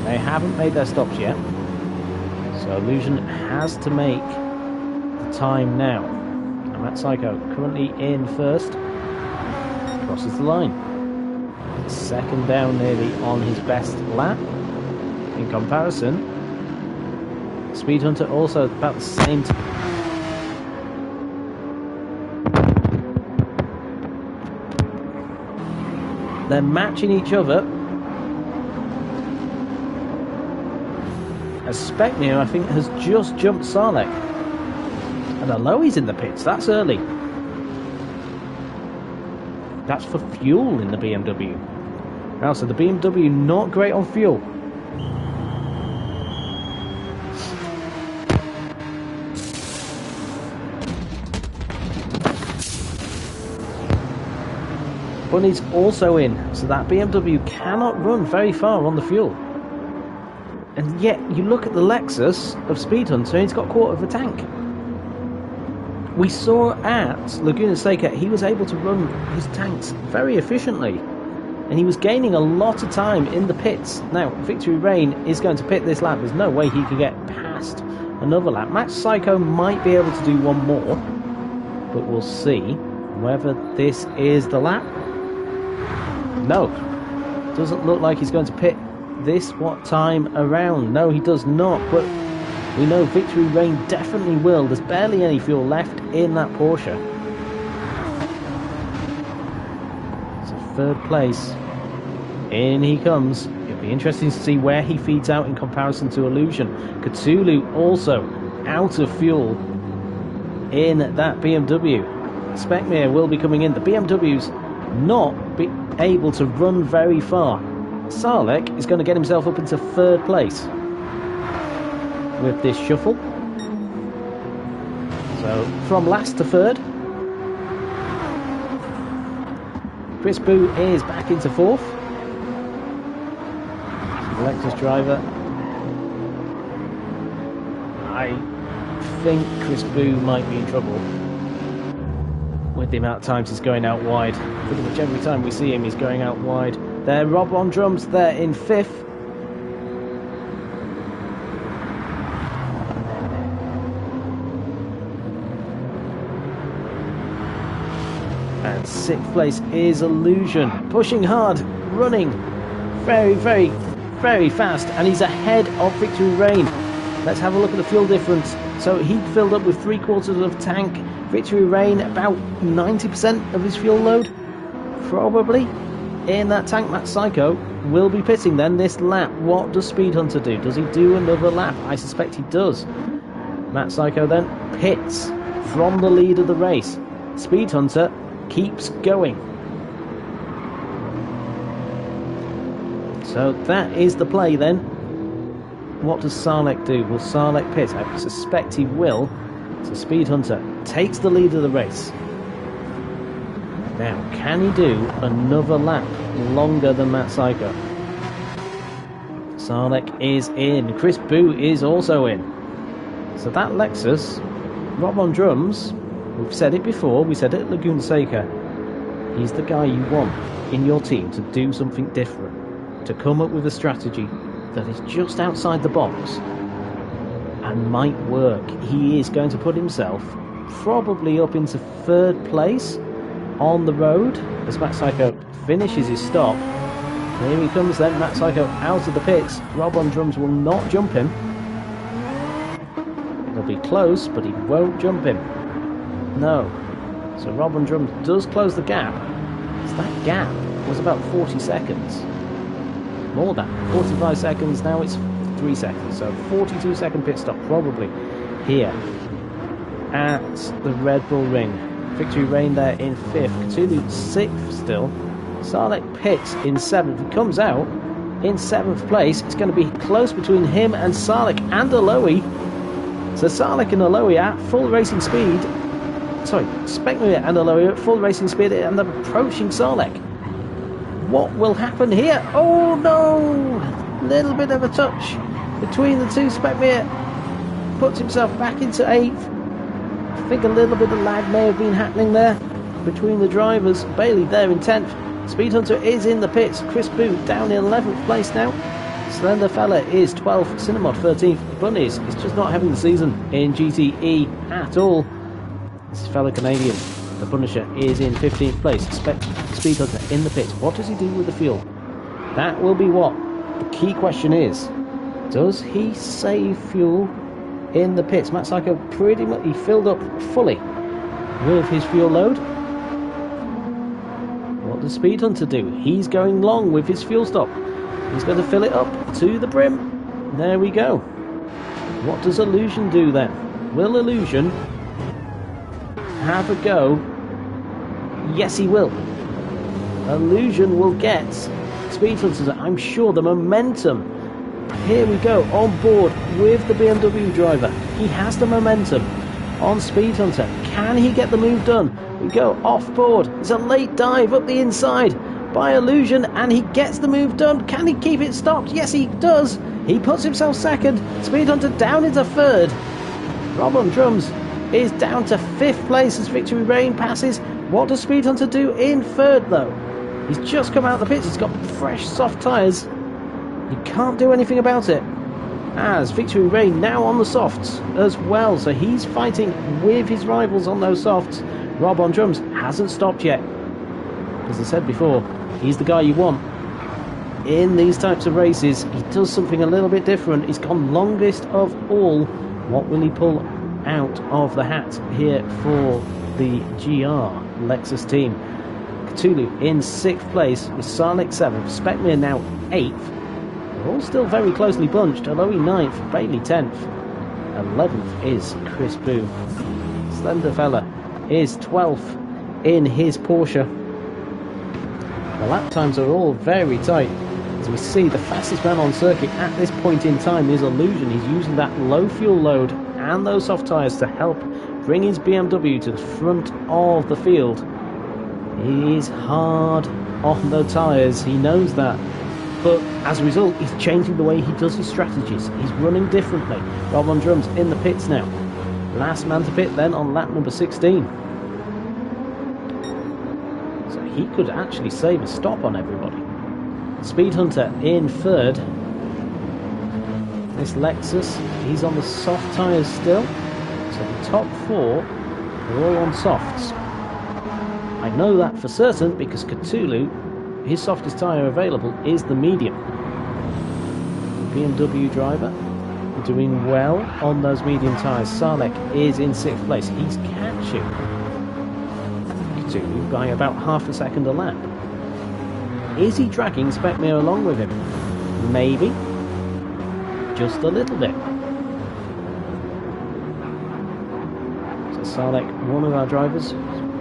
They haven't made their stops yet. So Illusion has to make the time now. And Matt Psycho currently in first. Crosses the line. Second down nearly on his best lap. In comparison, Speed Hunter also about the same time. They're matching each other. As Specnir, I think, has just jumped Sarlek. And although he's in the pits, that's early. That's for fuel in the BMW. Now, so the BMW not great on fuel. Bunny's also in, so that BMW cannot run very far on the fuel. And yet, you look at the Lexus of Speed Hunter, he's got a quarter of a tank. We saw at Laguna Seca, he was able to run his tanks very efficiently. And he was gaining a lot of time in the pits. Now, Victory Rain is going to pit this lap. There's no way he could get past another lap. Max Psycho might be able to do one more. But we'll see whether this is the lap. No. Doesn't look like he's going to pit this time around. No, he does not. But we know Victory Rain definitely will. There's barely any fuel left in that Porsche. So third place. In he comes. It'll be interesting to see where he feeds out in comparison to Illusion. Cthulhu also out of fuel in that BMW. Specmere will be coming in. The BMW's not able to run very far. Sarlek is going to get himself up into third place with this shuffle. So from last to third. Chris Boo is back into fourth. Lexus driver. I think Chris Boo might be in trouble with the amount of times he's going out wide. Pretty much every time we see him, he's going out wide. There, Rob on drums there in fifth. And sixth place is Illusion. Pushing hard, running very, very, very fast. And he's ahead of Victory Rain. Let's have a look at the fuel difference. So he filled up with 3/4 of tank. Victory Rain about 90% of his fuel load. Probably in that tank. Matt Psycho will be pitting then this lap. What does Speed Hunter do? Does he do another lap? I suspect he does. Matt Psycho then pits from the lead of the race. Speed Hunter keeps going. So that is the play then. What does Sarlek do? Will Sarlek pit? I suspect he will. So Speed Hunter takes the lead of the race. Now, can he do another lap longer than Matt Psycho? Sarlek is in. Chris Boo is also in. So that Lexus, Rob on drums, we've said it before, we said it at Laguna Seca, he's the guy you want in your team to do something different, to come up with a strategy that is just outside the box and might work. He is going to put himself probably up into 3rd place on the road as Matt Psycho finishes his stop. Here he comes then, Matt Psycho out of the pits. Rob on drums will not jump him. It'll be close, but he won't jump him. No. So Rob on drums does close the gap. So that gap was about 40 seconds. More than 45 seconds, now it's 3 seconds. So 42-second pit stop probably here at the Red Bull Ring. Victory Rain there in 5th. Cthulhu 6th still. Sarlek pits in 7th. He comes out in 7th place. It's going to be close between him and Sarlek and Aloe. So Sarlek and Aloe at full racing speed. Sorry, Spectre and Aloe at full racing speed and they're approaching Sarlek. What will happen here? Oh no! Little bit of a touch between the two. Spectre puts himself back into 8th. I think a little bit of lag may have been happening there between the drivers. Bailey there in 10th. Speed Hunter is in the pits. Chris Boo down in 11th place now. Slender Fella is 12th. Cinnamod 13th. Bunnies is just not having the season in GTE at all. This fellow Canadian, the Punisher, is in 15th place. Speed Hunter in the pits. What does he do with the fuel? That will be what the key question is. Does he save fuel in the pits? Matt Psycho pretty much, he filled up fully with his fuel load. What does Speed Hunter do? He's going long with his fuel stop. He's going to fill it up to the brim. There we go. What does Illusion do then? Will Illusion have a go? Yes, he will. Illusion will get Speed Hunter, I'm sure, the momentum. Here we go, on board with the BMW driver. He has the momentum on Speed Hunter. Can he get the move done? We go off board. It's a late dive up the inside by Illusion, and he gets the move done. Can he keep it stopped? Yes, he does. He puts himself 2nd. Speed Hunter down into 3rd. Rob on drums is down to 5th place as Victory Rain passes. What does Speed Hunter do in 3rd though? He's just come out of the pits. He's got fresh soft tyres. You can't do anything about it. As Victory Rain now on the softs as well, so he's fighting with his rivals on those softs. Rob on drums hasn't stopped yet. As I said before, he's the guy you want in these types of races. He does something a little bit different. He's gone longest of all. What will he pull out of the hat here for the GR Lexus team? Cthulhu in 6th place with Sarlek 7th. Specmere now 8th. They're all still very closely bunched. Aloe 9th, Bailey 10th. 11th is Chris Boo. Slender Fella is 12th in his Porsche. The lap times are all very tight. As we see, the fastest man on circuit at this point in time is Illusion. He's using that low fuel load and those soft tyres to help bring his BMW to the front of the field. He's hard on the tyres, he knows that. But as a result, he's changing the way he does his strategies. He's running differently. Rob on drums in the pits now. Last man to pit then on lap number 16. So he could actually save a stop on everybody. Speed Hunter in 3rd. This Lexus, he's on the soft tyres still. So the top 4 are all on softs. I know that for certain because Cthulhu, his softest tyre available is the medium. The BMW driver doing well on those medium tyres. Sarlek is in 6th place. He's catching Cthulhu by about half a second a lap. Is he dragging Specmere along with him? Maybe. Just a little bit. So Sarlek, one of our drivers,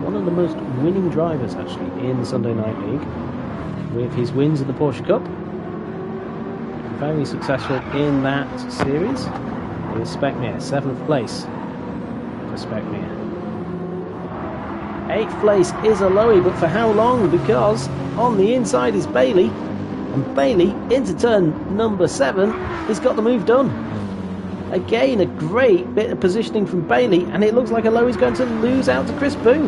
one of the most winning drivers actually in the Sunday Night League, with his wins in the Porsche Cup. Very successful in that series. Here's Specmere, 7th place for Specmere. 8th place is Aloe, but for how long? Because on the inside is Bailey. And Bailey into turn number 7 has got the move done. Again, a great bit of positioning from Bailey, and it looks like Alohi's going to lose out to Chris Boo.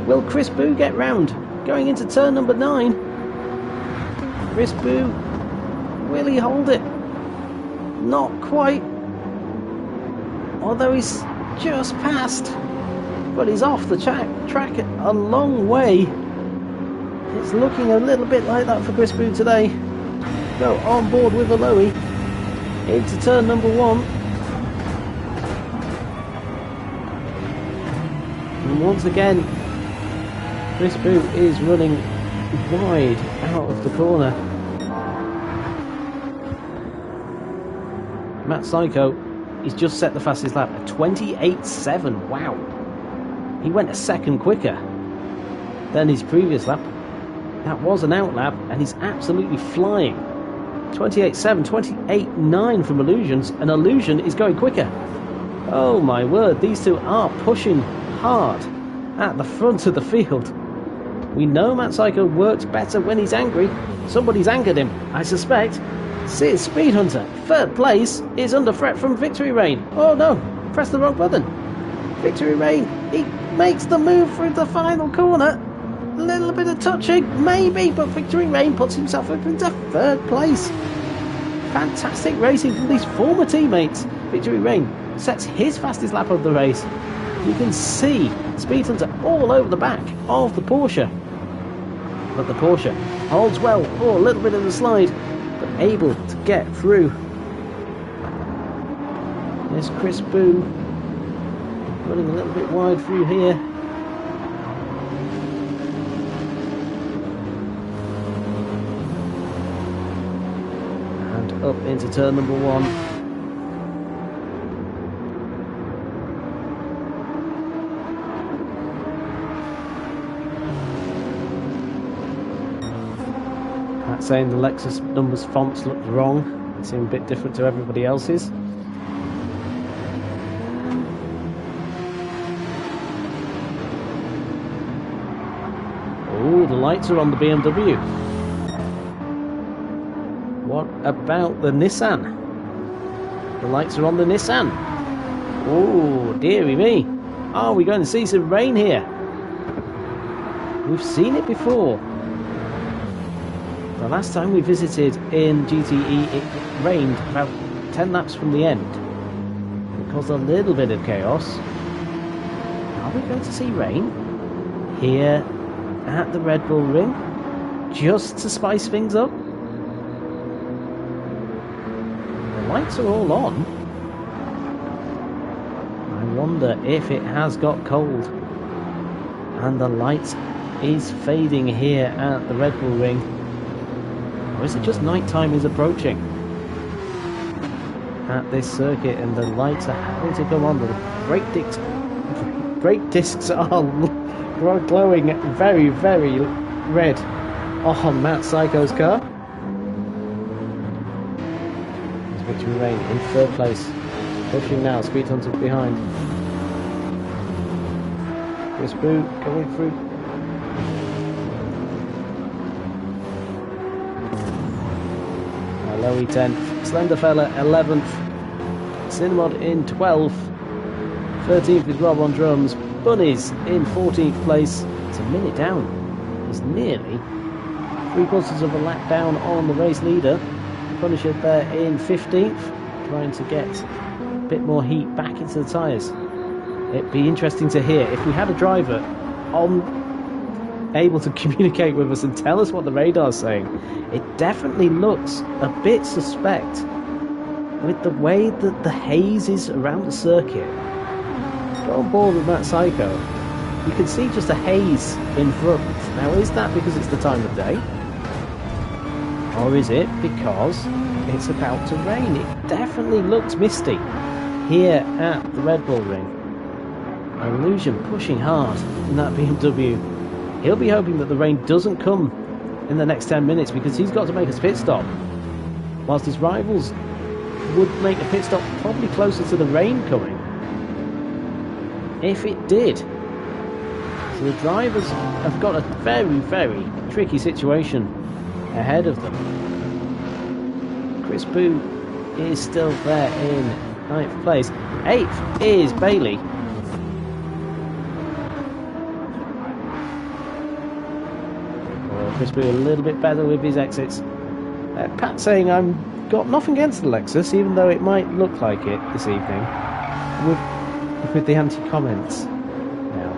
Will Chris Boo get round? Going into turn number 9. Chris Boo, will he hold it? Not quite. Although he's just passed. But he's off the track a long way. It's looking a little bit like that for Chris Boo today. Go on board with Alohi into turn number 1. And once again, Chris Boo is running wide out of the corner. Matt Psycho, he's just set the fastest lap at 28.7. Wow. He went a second quicker than his previous lap. That was an out lap, and he's absolutely flying. 28.7, 28.9 from Illusions, and Illusion is going quicker. Oh my word, these two are pushing hard at the front of the field. We know Matt Psycho works better when he's angry. Somebody's angered him, I suspect. Sears Speed Hunter, 3rd place, is under threat from Victory Rain. Oh no, press the wrong button. Victory Rain, he makes the move through the final corner. A little bit of touching, maybe, but Victory Rain puts himself up into 3rd place. Fantastic racing from these former teammates. Victory Rain sets his fastest lap of the race. You can see Speed Hunter all over the back of the Porsche. But the Porsche holds well for a little bit of the slide, but able to get through. There's Chris Boo running a little bit wide through here. And up into turn number 1. Saying the Lexus numbers fonts looked wrong. They seem a bit different to everybody else's. Oh, the lights are on the BMW. What about the Nissan? The lights are on the Nissan. Oh, dearie me. Are we going to see some rain here? We've seen it before. The last time we visited in GTE, it rained about 10 laps from the end. It caused a little bit of chaos. Are we going to see rain here at the Red Bull Ring, just to spice things up? The lights are all on. I wonder if it has got cold and the light is fading here at the Red Bull Ring. Or is it just night time is approaching at this circuit and the lights are having to come on? The brake discs are glowing very, very red on Matt Psycho's car. There's Victory Rain in 3rd place. Pushing now, Speed Hunter behind. Chris Boo going through. Alohi 10th, Slenderfella 11th, Cinnamod in 12th, 13th is Rob on drums, Bunnies in 14th place. It's a minute down. He's nearly 3/4 of a lap down on the race leader. Punisher there in 15th, trying to get a bit more heat back into the tyres. It'd be interesting to hear if we had a driver able to communicate with us and tell us what the radar's saying. It definitely looks a bit suspect with the way that the haze is around the circuit. Go on board with Matt Psycho. You can see just a haze in front. Now, is that because it's the time of day? Or is it because it's about to rain? It definitely looks misty here at the Red Bull Ring. Illusion pushing hard in that BMW. He'll be hoping that the rain doesn't come in the next 10 minutes because he's got to make a pit stop. Whilst his rivals would make a pit stop probably closer to the rain coming. If it did. So the drivers have got a very, very tricky situation ahead of them. Chris Boo is still there in 9th place. 8th is Bailey. Well, Chris Boo a little bit better with his exits. Pat saying I've got nothing against the Lexus, even though it might look like it this evening. With the anti-comments. Now,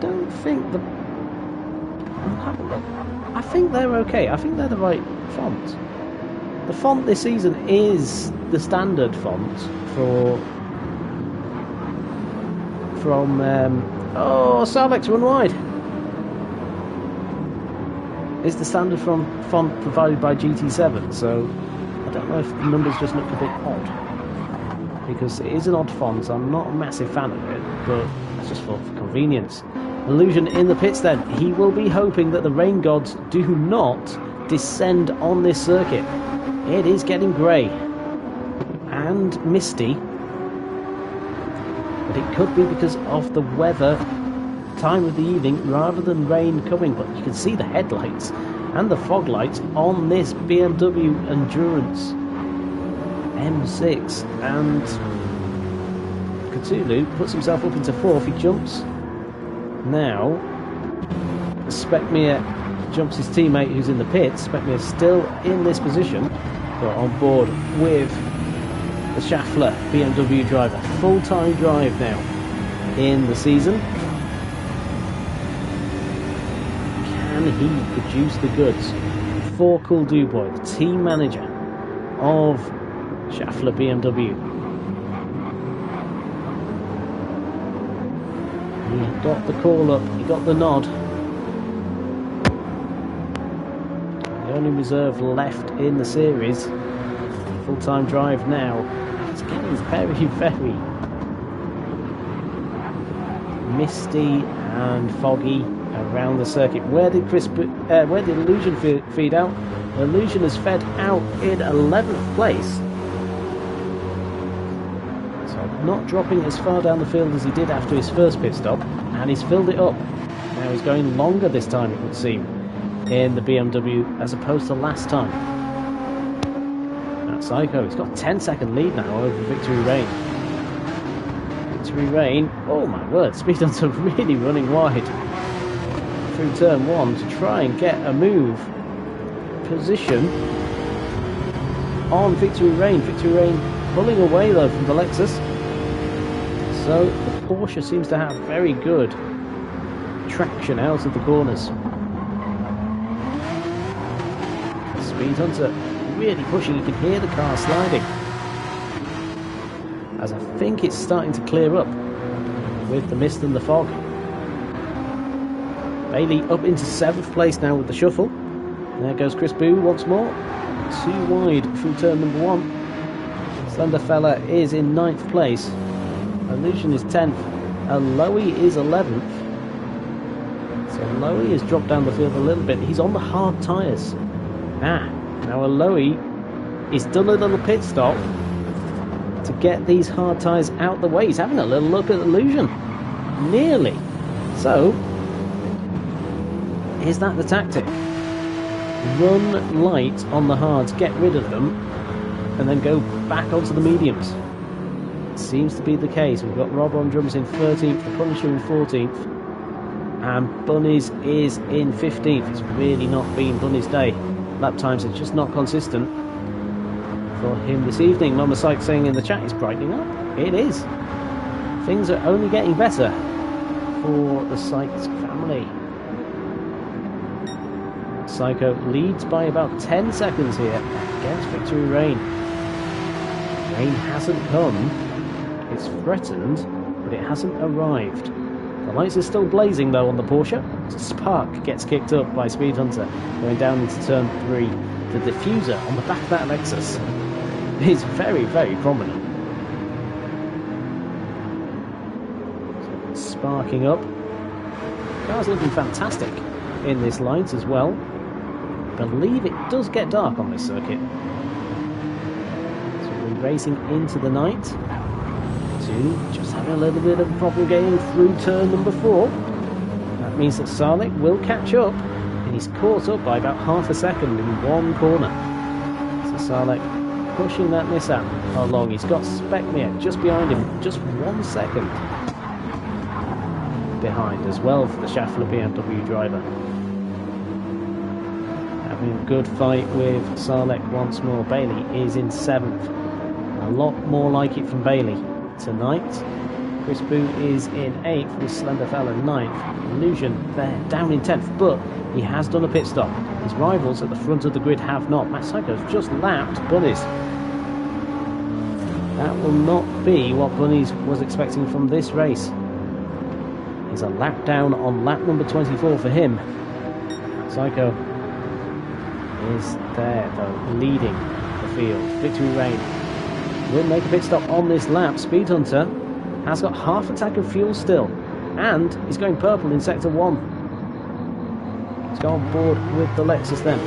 don't think the... have a look. I think they're okay. I think they're the right font. The font this season is the standard font from Sarlex Run Wide. It's the standard font provided by GT7, so I don't know if the numbers just look a bit odd. Because it is an odd font, so I'm not a massive fan of it, but it's just for convenience. Illusion in the pits then. He will be hoping that the rain gods do not descend on this circuit. It is getting grey and misty, but it could be because of the weather, time of the evening, rather than rain coming. But you can see the headlights and the fog lights on this BMW Endurance M6, and Cthulhu puts himself up into 4th. He jumps now. Specmere jumps his teammate who's in the pits. Specmere still in this position, but on board with the Schaeffler BMW driver. Full-time drive now in the season. Can he produce the goods for Cool Dubois, the team manager of Schaeffler BMW? He got the call up, he got the nod. The only reserve left in the series. Full-time drive now. It's getting very, very misty and foggy around the circuit. Where did Illusion feed out? Illusion has fed out in 11th place. So not dropping as far down the field as he did after his first pit stop, and he's filled it up. Now he's going longer this time, it would seem, in the BMW as opposed to last time. That's Psycho. He's got a 10-second lead now over Victory Rain. Victory Rain, oh my word, Speed Hunter really running wide through turn 1 to try and get a move position on Victory Rain. Victory Rain pulling away though from the Lexus. So the Porsche seems to have very good traction out of the corners. Speed Hunter really pushing, you can hear the car sliding. As I think it's starting to clear up with the mist and the fog. Bailey up into 7th place now with the shuffle. There goes Chris Boo once more. Too wide through turn number 1. Slender Fella is in 9th place. Illusion is 10th. Aloe is 11th. So Aloe has dropped down the field a little bit. He's on the hard tyres. Now Aloe is done a little pit stop to get these hard tyres out the way. He's having a little look at Illusion. Nearly. So, is that the tactic? Run light on the hards, get rid of them, and then go back onto the mediums. It seems to be the case. We've got Rob on drums in 13th, the Punisher in 14th, and Bunnies is in 15th. It's really not been Bunnies' day. Lap times are just not consistent for him this evening. Mama Sykes saying in the chat, it's brightening up. It is. Things are only getting better for the Sykes family. Psycho leads by about 10 seconds here against Victory Rain. Rain hasn't come. It's threatened, but it hasn't arrived. The lights are still blazing though on the Porsche. Spark gets kicked up by Speed Hunter going down into turn 3. The diffuser on the back of that Lexus is very, very prominent. So it's sparking up. The car's looking fantastic in this light as well. I believe it does get dark on this circuit. So we're racing into the night to just having a little bit of a problem getting through turn number 4. That means that Sarlik will catch up, and he's caught up by about half a second in one corner. So Salek pushing that Nissan along. He's got Spekmir just behind him, just 1 second behind as well for the Schaeffler BMW driver. Having a good fight with Salek once more. Bailey is in 7th. A lot more like it from Bailey tonight. Chris Boo is in 8th with Slenderfell in 9th. Illusion there, down in 10th, but he has done a pit stop. His rivals at the front of the grid have not. Matt Psycho's just lapped Bunnies. That will not be what Bunnies was expecting from this race. He's a lap down on lap number 24 for him. Psycho is there though, leading the field. Victory Rain will make a pit stop on this lap. Speed Hunter has got half a tank of fuel still, and he's going purple in sector 1. He's gone on board with the Lexus then.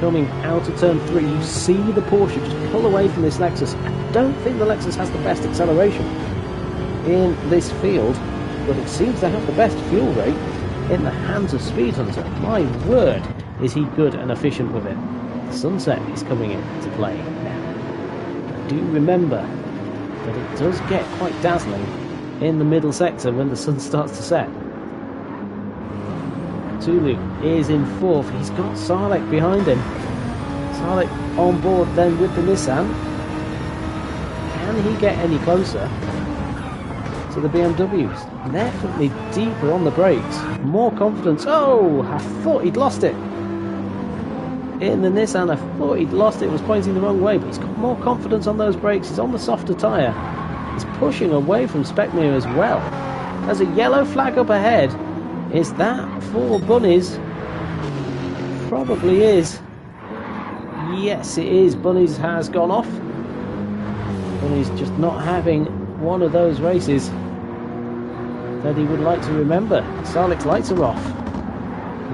Coming out of turn 3, you see the Porsche just pull away from this Lexus. I don't think the Lexus has the best acceleration in this field, but it seems to have the best fuel rate in the hands of Speed Hunter. My word, is he good and efficient with it. Sunset is coming into play now. I do remember that it does get quite dazzling in the middle sector when the sun starts to set. Tulu is in 4th. He's got Salek behind him. Salek on board then with the Nissan. Can he get any closer to the BMWs? Definitely deeper on the brakes. More confidence. Oh, I thought he'd lost it. In the Nissan, I thought he'd lost it. It was pointing the wrong way, but he's got more confidence on those brakes. He's on the softer tyre. He's pushing away from Spekmir as well. There's a yellow flag up ahead. Is that for Bunnies? Probably is. Yes, it is. Bunnies has gone off. Bunnies just not having one of those races that he would like to remember. Salek's lights are off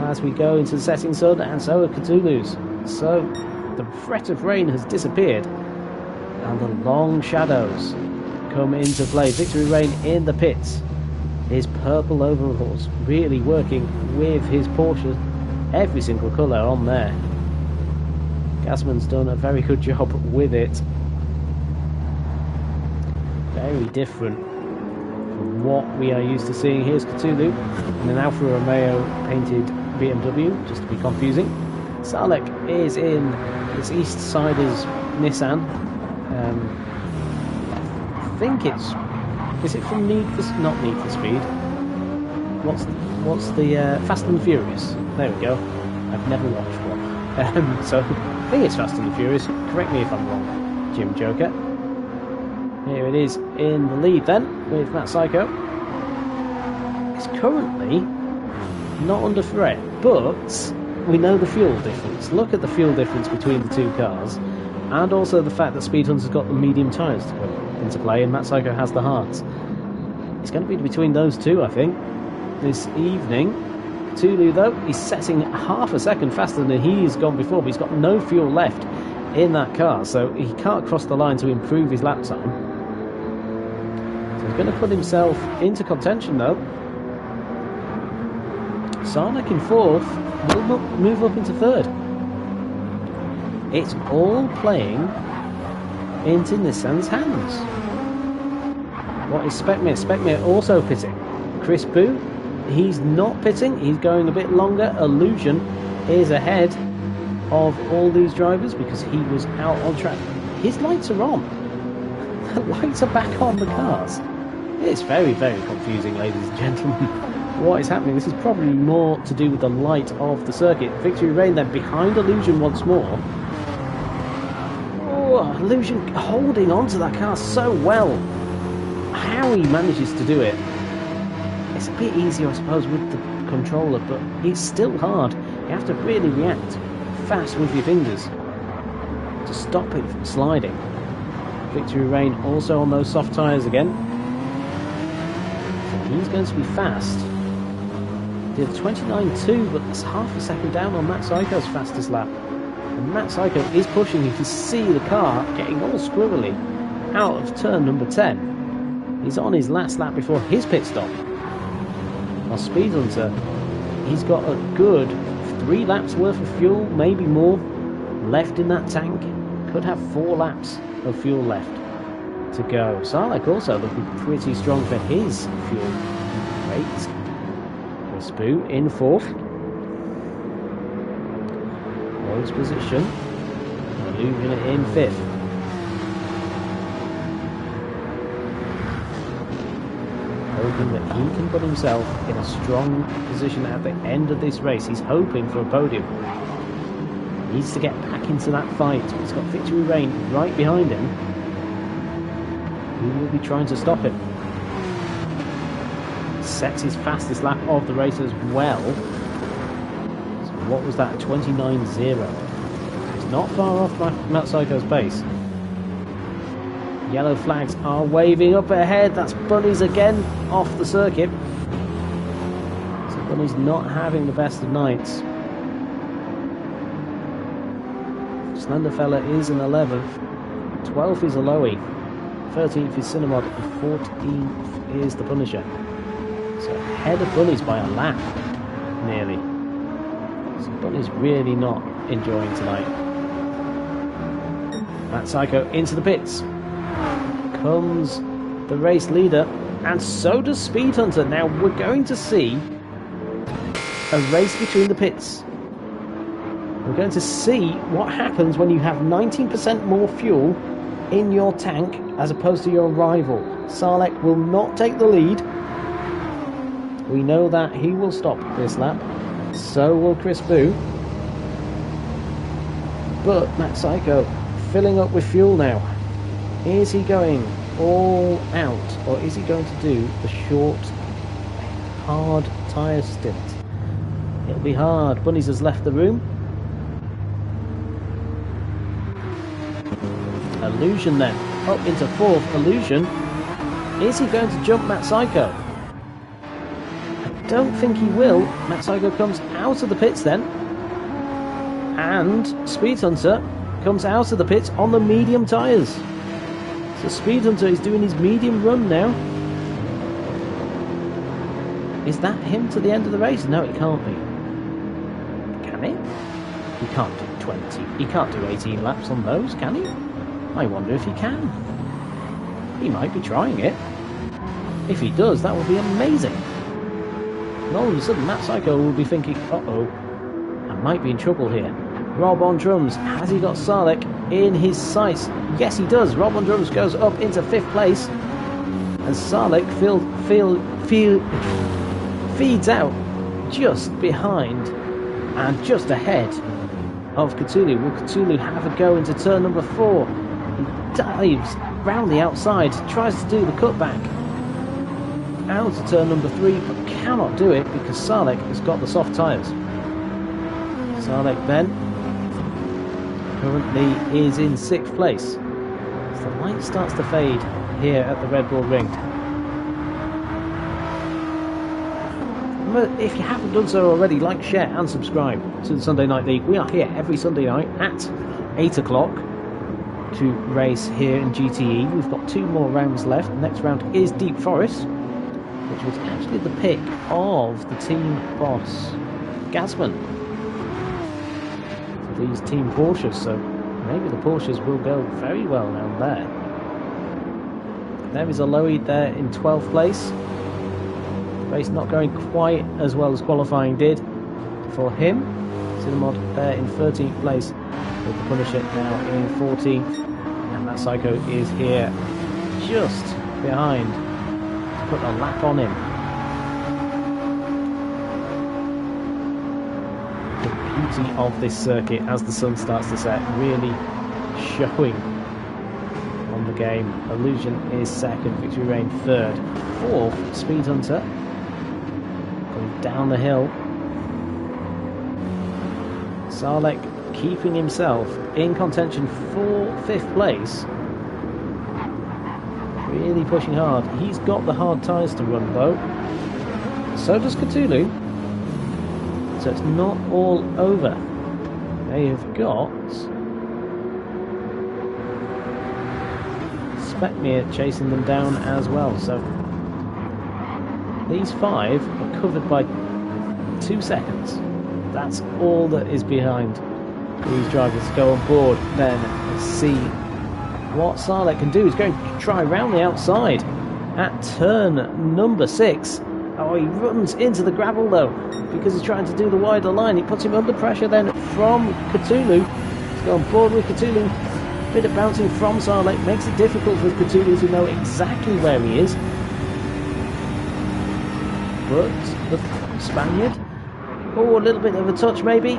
as we go into the setting sun, and so are Cthulhu's. So the threat of rain has disappeared, and the long shadows come into play. Victory Rain in the pits. His purple overalls really working with his Porsche. Every single colour on there. Gasman's done a very good job with it. Very different from what we are used to seeing. Here's Cthulhu in an Alfa Romeo painted BMW, just to be confusing. Salek is in this East Siders Nissan. I think it's... Is it from not Need for Speed? What's the Fast and the Furious? There we go. I've never watched one. So I think it's Fast and the Furious. Correct me if I'm wrong, Jim Joker. Here it is in the lead then with Matt Psycho. It's currently not under threat, but we know the fuel difference. Look at the fuel difference between the two cars, and also the fact that Speed Hunter's got the medium tyres to come into play and Matt Psycho has the hards. It's going to be between those two, I think, this evening. Tulu, though, he's setting half a second faster than he's gone before, but he's got no fuel left in that car, so he can't cross the line to improve his lap time. So he's going to put himself into contention, though. Salek in 4th, will move up into 3rd. It's all playing into Nissan's hands. What is Spekmir? Spekmir also pitting. Chris Boo, he's not pitting, he's going a bit longer. Illusion is ahead of all these drivers because he was out on track. His lights are on. The lights are back on the cars. It's very, very confusing, ladies and gentlemen. What is happening? This is probably more to do with the light of the circuit. Victory Rain then behind Illusion once more. Oh, Illusion holding on to that car so well. How he manages to do it. It's a bit easier, I suppose, with the controller, but it's still hard. You have to really react fast with your fingers to stop it from sliding. Victory Rain also on those soft tyres again. So he's going to be fast. Did 29.2, but that's half a second down on Matt Psycho's fastest lap. And Matt Psycho is pushing. You can see the car getting all squirrely out of turn number 10. He's on his last lap before his pit stop. While Speed Hunter, he's got a good 3 laps worth of fuel, maybe more, left in that tank could have 4 laps of fuel left to go. Sarlek also looking pretty strong for his fuel rate. Spoo in 4th. Holds position. Illusion in 5th. Hoping that he can put himself in a strong position at the end of this race. He's hoping for a podium. He needs to get back into that fight. He's got Victory Lane right behind him. Who will be trying to stop him? Sets his fastest lap of the race as well. So what was that? 29.0. It's not far off Matt Psycho's pace. Yellow flags are waving up ahead. That's Bunnies again off the circuit. So Bunnies not having the best of nights. Slenderfella is in 11th. 12th is Aloe. 13th is Cinnamod. And 14th is the Punisher. So ahead of Bunnies by a lap, nearly. So Bunnies really not enjoying tonight. Matt Psycho into the pits. Comes the race leader, and so does Speed Hunter. Now we're going to see a race between the pits. We're going to see what happens when you have 19% more fuel in your tank as opposed to your rival. Sarlek will not take the lead. We know that he will stop this lap. So will Chris Boo. But Matt Psycho filling up with fuel now. Is he going all out, or is he going to do the short, hard tyre stint? It'll be hard. Bunnies has left the room. Illusion then, up into 4th. Illusion. Is he going to jump Matt Psycho? I don't think he will. Matt Psycho comes out of the pits then. And Speed Hunter comes out of the pits on the medium tyres. So Speed Hunter is doing his medium run now. Is that him to the end of the race? No, it can't be. Can it? He can't do 20. He can't do 18 laps on those, can he? I wonder if he can. He might be trying it. If he does, that would be amazing. And all of a sudden, Matt Psycho will be thinking, uh-oh, I might be in trouble here. Rob on drums. Has he got Sarlek in his sights? Yes, he does. Rob on drums goes up into 5th place. And Sarlek feeds out just behind and just ahead of Cthulhu. Will Cthulhu have a go into turn number 4? He dives round the outside, tries to do the cutback out to turn number 3, but cannot do it because Sarlek has got the soft tyres. Sarlek then currently is in 6th place. As the light starts to fade here at the Red Bull Ring. If you haven't done so already, like, share and subscribe to the Sunday Night League. We are here every Sunday night at 8 o'clock to race here in GTE. We've got 2 more rounds left. The next round is Deep Forest, which was actually the pick of the team boss, Gazman, for these team Porsches. So maybe the Porsches will go very well down there. There is Aloe there in 12th place. Race not going quite as well as qualifying did for him. Cinnamod there in 13th place, with the Punisher now in 14th, and that Psycho is here just behind to put a lap on him. The beauty of this circuit as the sun starts to set really showing on the game. Illusion is 2nd, Victory Reign 3rd, 4th Speed Hunter going down the hill. Sarlek keeping himself in contention for 5th place. Really pushing hard. He's got the hard tyres to run though. So does Cthulhu. So it's not all over. They have got Specmere chasing them down as well. So these 5 are covered by 2 seconds. That's all that is behind These drivers go on board. Then let's see what Sarlek can do. He's going to try round the outside at turn number 6. Oh, he runs into the gravel though, because he's trying to do the wider line. It puts him under pressure then from Cthulhu. He's gone on board with Cthulhu. Bit of bouncing from Sarlek makes it difficult for Cthulhu to know exactly where he is. But the Spaniard, oh, a little bit of a touch maybe.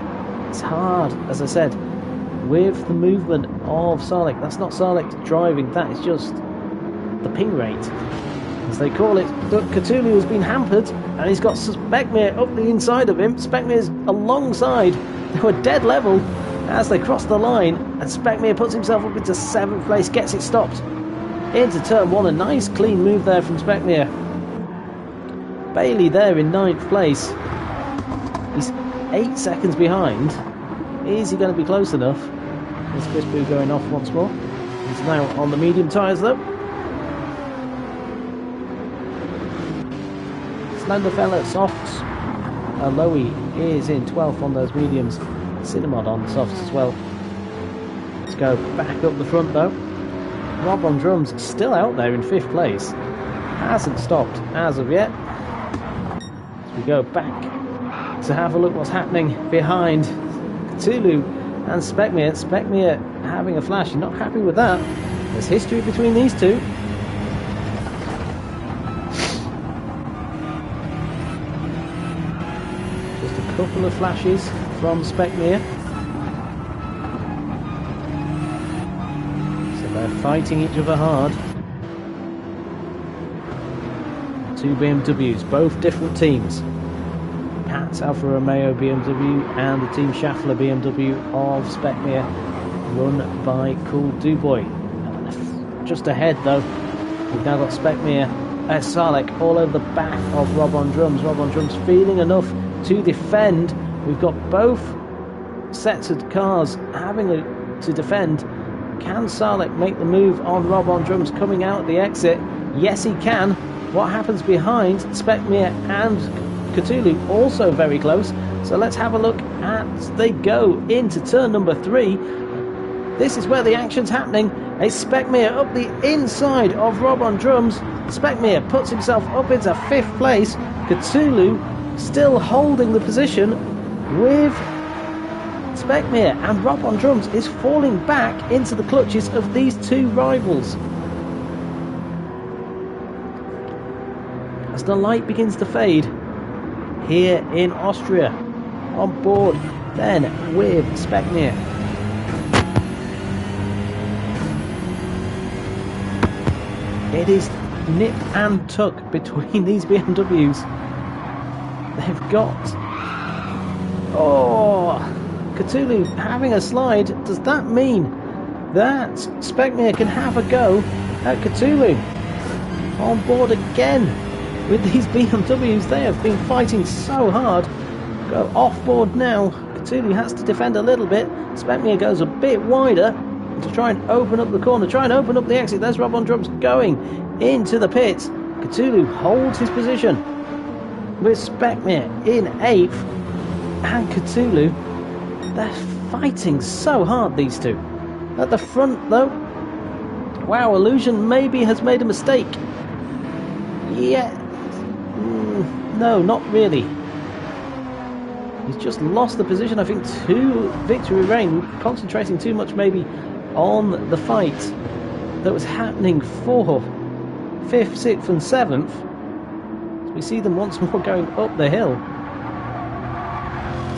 It's hard, as I said, with the movement of Sarlek. That's not Sarlek driving, that is just the ping rate, as they call it. But Cthulhu has been hampered, and he's got Spekmir up the inside of him. Spekmir's alongside. They were dead level as they cross the line, and Spekmir puts himself up into 7th place, gets it stopped into turn 1. A nice clean move there from Spekmir. Bailey there in 9th place. He's 8 seconds behind. Is he going to be close enough? There's Crispoo going off once more. He's now on the medium tyres though. Slenderfella softs. Aloe is in 12th on those mediums. Cinnamon on softs as well. Let's go back up the front though. Rob on drums still out there in 5th place. Hasn't stopped as of yet. As we go back to have a look what's happening behind Cthulhu and Spekmir. Spekmir having a flash. You're not happy with that. There's history between these two. Just a couple of flashes from Spekmir. So they're fighting each other hard. Two BMWs, both different teams. Pat's Alfa Romeo BMW and the Team Schaeffler BMW of Spekmir, run by Cool Duboy. Just ahead though, we've now got Sarlek all over the back of Rob on drums. Rob on drums feeling enough to defend. We've got both sets of cars having to defend. Can Sarlek make the move on Rob on drums coming out at the exit? Yes, he can. What happens behind Spekmir and Cthulhu? Also very close. So let's have a look as they go into turn number 3. This is where the action's happening. A Spekmir up the inside of Rob on drums. Spekmir puts himself up into 5th place. Cthulhu still holding the position with Spekmir, and Rob on drums is falling back into the clutches of these two rivals. As the light begins to fade here in Austria, on board then with Spekmir. It is nip and tuck between these BMWs. They've got... Oh, Cthulhu having a slide. Does that mean that Spekmir can have a go at Cthulhu? On board again with these BMWs. They have been fighting so hard. Go off board now. Cthulhu has to defend a little bit. Spekmir goes a bit wider to try and open up the corner, try and open up the exit. There's Rob on drums going into the pits. Cthulhu holds his position with Spekmir in 8th, and Cthulhu, they're fighting so hard, these two. At the front though, wow, Illusion maybe has made a mistake. Yeah, no, not really. He's just lost the position, I think, to Victory Rain, concentrating too much maybe on the fight that was happening for 5th, 6th and 7th. So we see them once more going up the hill.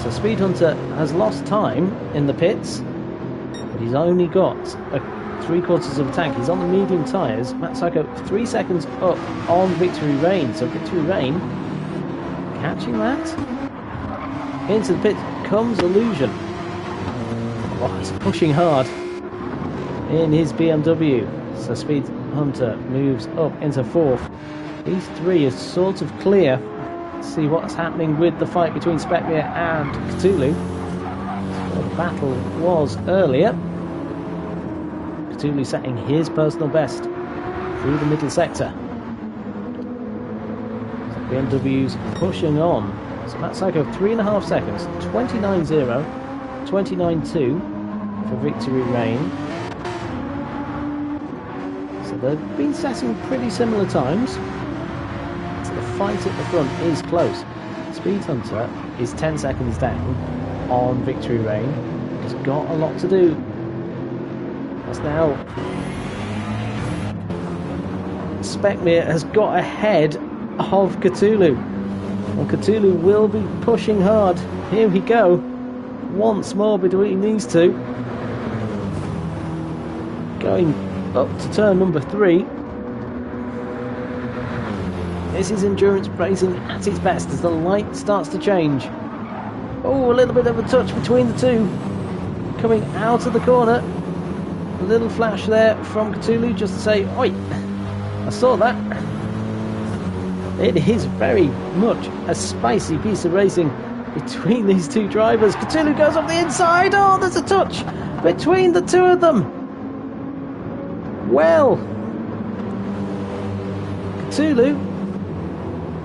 So Speed Hunter has lost time in the pits, but he's only got 3/4 of a tank. He's on the medium tyres. Matt Psycho 3 seconds up on Victory Rain. So Victory Rain catching that. Into the pit comes Illusion. Oh, he's pushing hard in his BMW. So Speed Hunter moves up into 4th. These three are sort of clear. Let's see what's happening with the fight between Spekmir and Cthulhu. So the battle was earlier. Cthulhu setting his personal best through the middle sector. So BMW's pushing on. So Matt Psycho 3.5 seconds, 29.0. 29.2 for Victory Reign. So they've been setting pretty similar times. So the fight at the front is close. Speed Hunter is 10 seconds down on Victory Reign. He's got a lot to do. That's now... Speckmere has got ahead of Cthulhu. And Cthulhu will be pushing hard. Here we go. Once more between these two. Going up to turn number 3. This is endurance racing at its best as the light starts to change. Oh, a little bit of a touch between the two. Coming out of the corner. A little flash there from Cthulhu just to say, oi, I saw that. It is very much a spicy piece of racing between these two drivers. Cthulhu goes up the inside. Oh, there's a touch between the two of them. Well, Cthulhu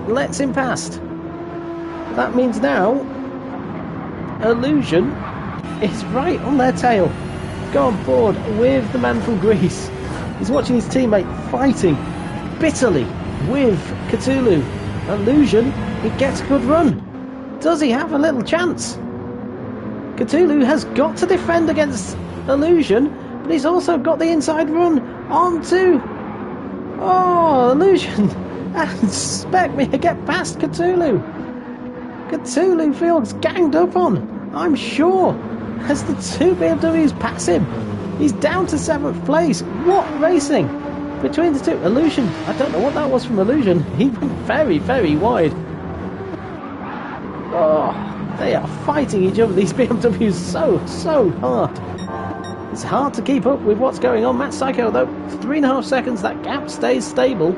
lets him past. That means now Illusion is right on their tail. Go on board with the man from Greece. He's watching his teammate fighting bitterly with Cthulhu. Illusion, he gets a good run. Does he have a little chance? Cthulhu has got to defend against Illusion, but he's also got the inside run onto... Oh, Illusion and Speckmere get past Cthulhu. Cthulhu feels ganged up on, I'm sure, as the two BMWs pass him. He's down to 7th place. What racing between the two. Illusion, I don't know what that was from Illusion. He went very, very wide. Oh, they are fighting each other, these BMWs, so hard. It's hard to keep up with what's going on. Matt Psycho, though, 3.5 seconds. That gap stays stable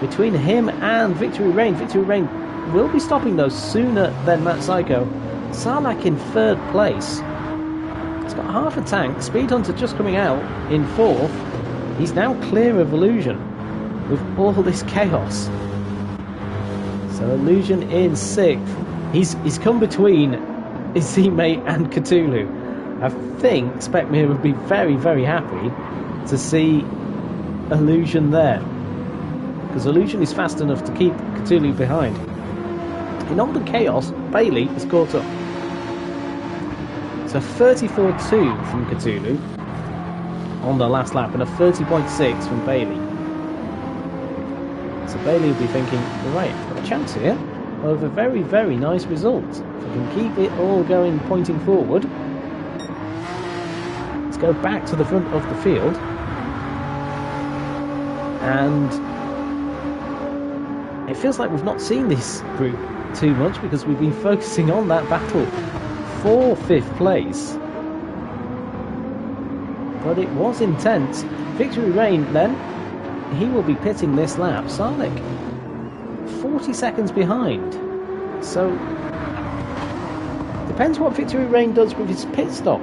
between him and Victory Reign. Victory Reign will be stopping, though, sooner than Matt Psycho. Sarlacc in 3rd place. He's got half a tank. Speed Hunter just coming out in 4th. He's now clear of Illusion with all this chaos. So Illusion in 6th. He's come between his teammate and Cthulhu. I think Speckmere would be very, very happy to see Illusion there, because Illusion is fast enough to keep Cthulhu behind. In all the chaos, Bailey is caught up. So 34.2 from Cthulhu on the last lap and a 30.6 from Bailey. So Bailey will be thinking, right, I've got a chance here of a very, very nice result. If I can keep it all going, pointing forward. Let's go back to the front of the field. And it feels like we've not seen this group too much because we've been focusing on that battle for 5th place. But it was intense. Victory Reign then, he will be pitting this lap. Sarlacc 40 seconds behind. So depends what Victory Reign does with his pit stop.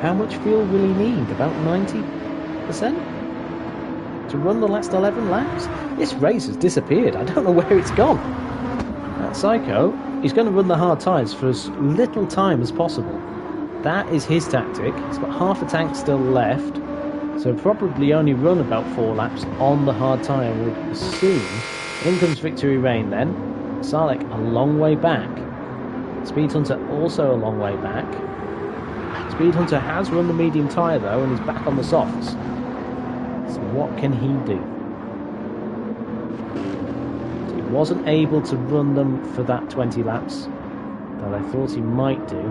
How much fuel will he need? About 90% to run the last 11 laps? This race has disappeared. I don't know where it's gone. That Psycho, he's going to run the hard tyres for as little time as possible. That is his tactic. He's got half a tank still left, so probably only run about 4 laps on the hard tyre, I would assume. In comes Victory Reign then. Sarlacc a long way back. Speed Hunter also a long way back. Speed Hunter has run the medium tyre though and is back on the softs. So what can he do? So he wasn't able to run them for that 20 laps that I thought he might do.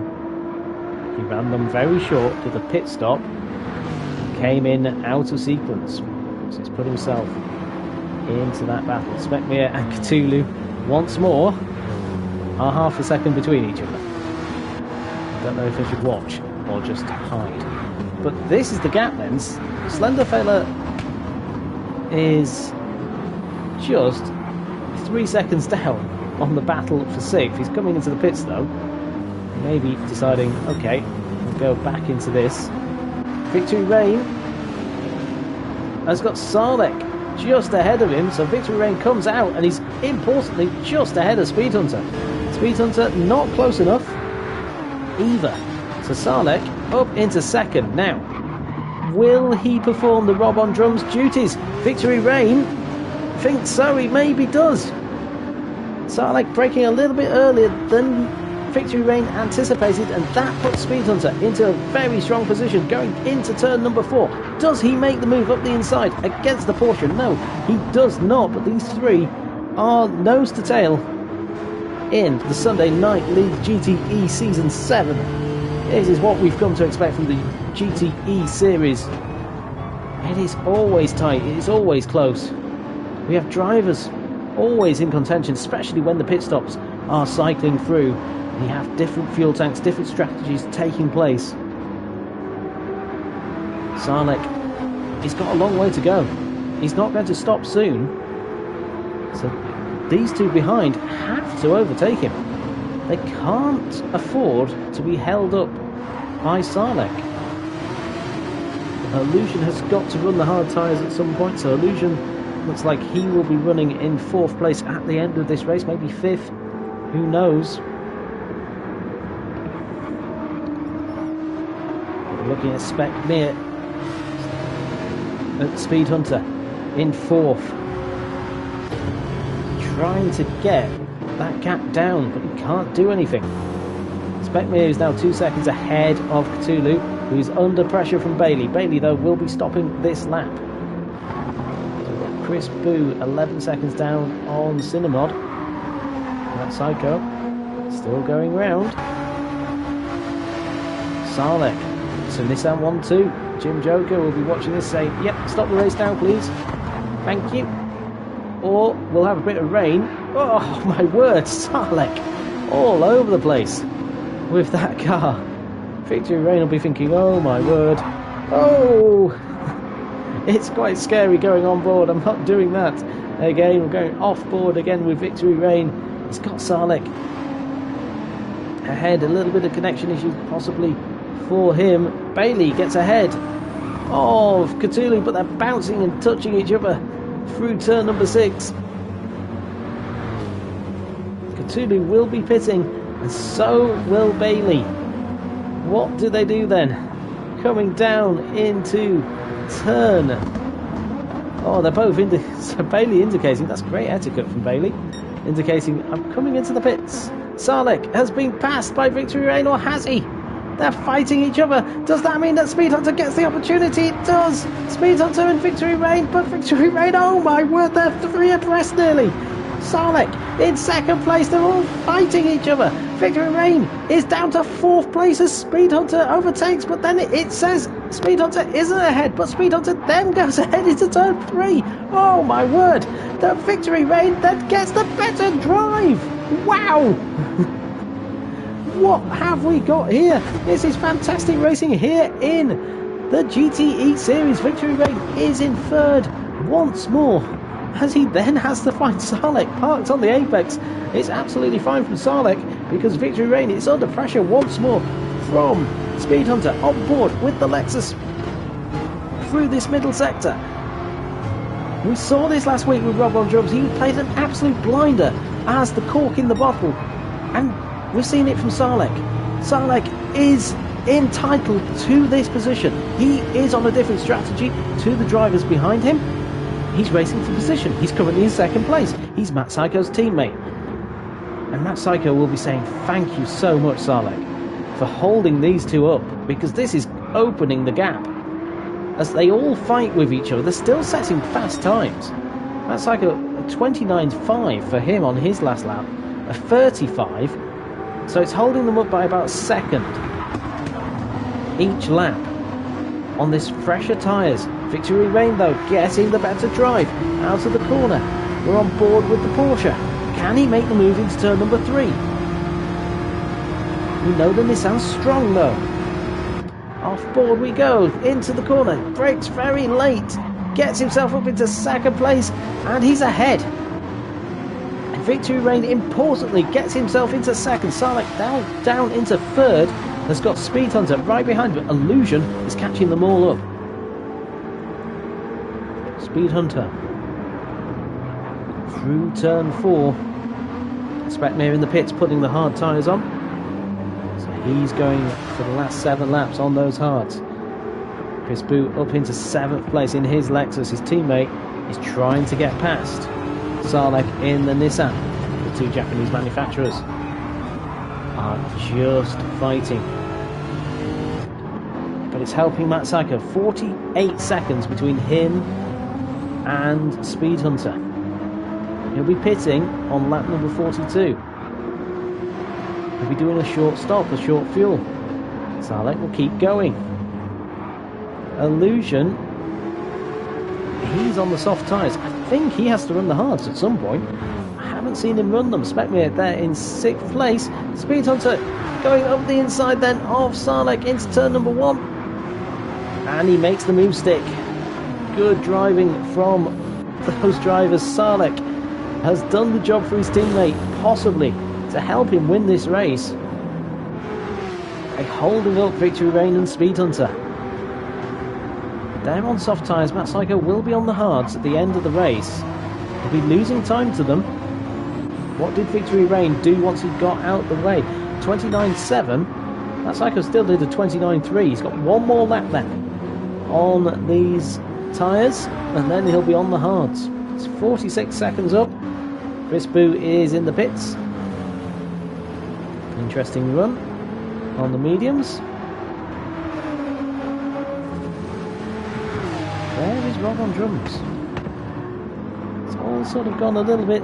He ran them very short with a pit stop. Came in out of sequence. So he's put himself into that battle. Speckmere and Cthulhu once more are half a second between each other. I don't know if I should watch or just hide. But this is the gap then. Slenderfella is just 3 seconds down on the battle for 6th. He's coming into the pits though. Maybe deciding, okay, we'll go back into this. Victory Reign has got Sarlacc just ahead of him, so Victory Rain comes out and he's importantly just ahead of Speed Hunter. Speed Hunter not close enough either. So Salek up into second. Now, will he perform the Rob on Drums duties? Victory Rain thinks so, he maybe does. Salek braking a little bit earlier than Victory Rain anticipated, and that puts Speed Hunter into a very strong position going into turn number 4. Does he make the move up the inside against the Porsche? No, he does not, but these three are nose to tail in the Sunday Night League GTE Season 7. This is what we've come to expect from the GTE series. It is always tight, it is always close. We have drivers always in contention, especially when the pit stops are cycling through. You have different fuel tanks, different strategies taking place. Salek, he's got a long way to go. He's not going to stop soon. So these two behind have to overtake him. They can't afford to be held up by Salek. Illusion has got to run the hard tyres at some point, so Illusion looks like he will be running in 4th place at the end of this race, maybe 5th, who knows. We're looking at Spec Mir at Speed Hunter in 4th, trying to get that gap down, but he can't do anything. Spec Mir is now 2 seconds ahead of Cthulhu, who is under pressure from Bailey. Bailey, though, will be stopping this lap. Chris Boo 11 seconds down on Cinemod. That Psycho still going round. Salek to Nissan 1-2. Jim Joker will be watching this, saying, yep, stop the race now please, thank you, or we'll have a bit of rain. Oh my word, Salek all over the place with that car. Victory Rain will be thinking, oh my word, oh, it's quite scary going on board, I'm not doing that. Again, we're going off board again with Victory Rain. He's got Salek ahead, a little bit of connection issues possibly for him. Bailey gets ahead of Cthulhu, but they're bouncing and touching each other through turn number 6. Cthulhu will be pitting, and so will Bailey. What do they do then? Coming down into turn. Oh, they're both so Bailey indicating, that's great etiquette from Bailey, indicating I'm coming into the pits. Salek has been passed by Victory Rain, or has he? They're fighting each other. Does that mean that Speed Hunter gets the opportunity? It does. Speed Hunter and Victory Rain, but Victory Rain, oh my word, they're 3 abreast nearly. Salek in 2nd place, they're all fighting each other. Victory Rain is down to 4th place as Speed Hunter overtakes, but then it says Speed Hunter isn't ahead, but Speed Hunter then goes ahead into turn 3. Oh my word, the Victory Rain then gets the better drive. Wow. What have we got here? This is fantastic racing here in the GTE series. Victory Rain is in 3rd once more, as he then has to find Salek parked on the apex. It's absolutely fine from Salek, because Victory Rain is under pressure once more from Speed Hunter on board with the Lexus through this middle sector. We saw this last week with Rob on Drums. He played an absolute blinder as the cork in the bottle, and we've seen it from Salek. Salek is entitled to this position. He is on a different strategy to the drivers behind him. He's racing for position. He's currently in 2nd place. He's Matt Psycho's teammate. And Matt Psycho will be saying thank you so much, Salek, for holding these two up, because this is opening the gap. As they all fight with each other, they're still setting fast times. Matt Psycho, a 29.5 for him on his last lap, a 35. So it's holding them up by about a second each lap on this fresher tyres. Victory Rain, though, getting the better drive out of the corner. We're on board with the Porsche. Can he make the move into turn number 3? We know the Nissan's strong, though. Off board we go, into the corner. Brakes very late. Gets himself up into 2nd place, and he's ahead. Victory Rain importantly gets himself into 2nd. Salek down into 3rd. Has got Speed Hunter right behind, but Illusion is catching them all up. Speed Hunter through turn 4. Speckmere in the pits putting the hard tyres on. So he's going for the last 7 laps on those hards. Chris Boo up into 7th place in his Lexus. His teammate is trying to get past Salek in the Nissan. The 2 Japanese manufacturers are just fighting. But it's helping Matt Saiko. 48 seconds between him and Speed Hunter. He'll be pitting on lap number 42. He'll be doing a short stop, a short fuel. Salek will keep going. Illusion, he's on the soft tyres. I think he has to run the hards at some point. I haven't seen him run them. Speckmere there in 6th place. Speed Hunter going up the inside then of Salek into turn number 1. And he makes the move stick. Good driving from those drivers. Salek has done the job for his teammate, possibly to help him win this race. They're holding up Victory Rain and Speed Hunter. They're on soft tyres. Matt Saiko will be on the hards at the end of the race. He'll be losing time to them. What did Victory Rain do once he got out the way? 29.7. Matt Saiko still did a 29.3. He's got one more lap left on these tyres, and then he'll be on the hards. It's 46 seconds up. Chris Boo is in the pits. Interesting run on the mediums. Where is Rob on drums? It's all sort of gone a little bit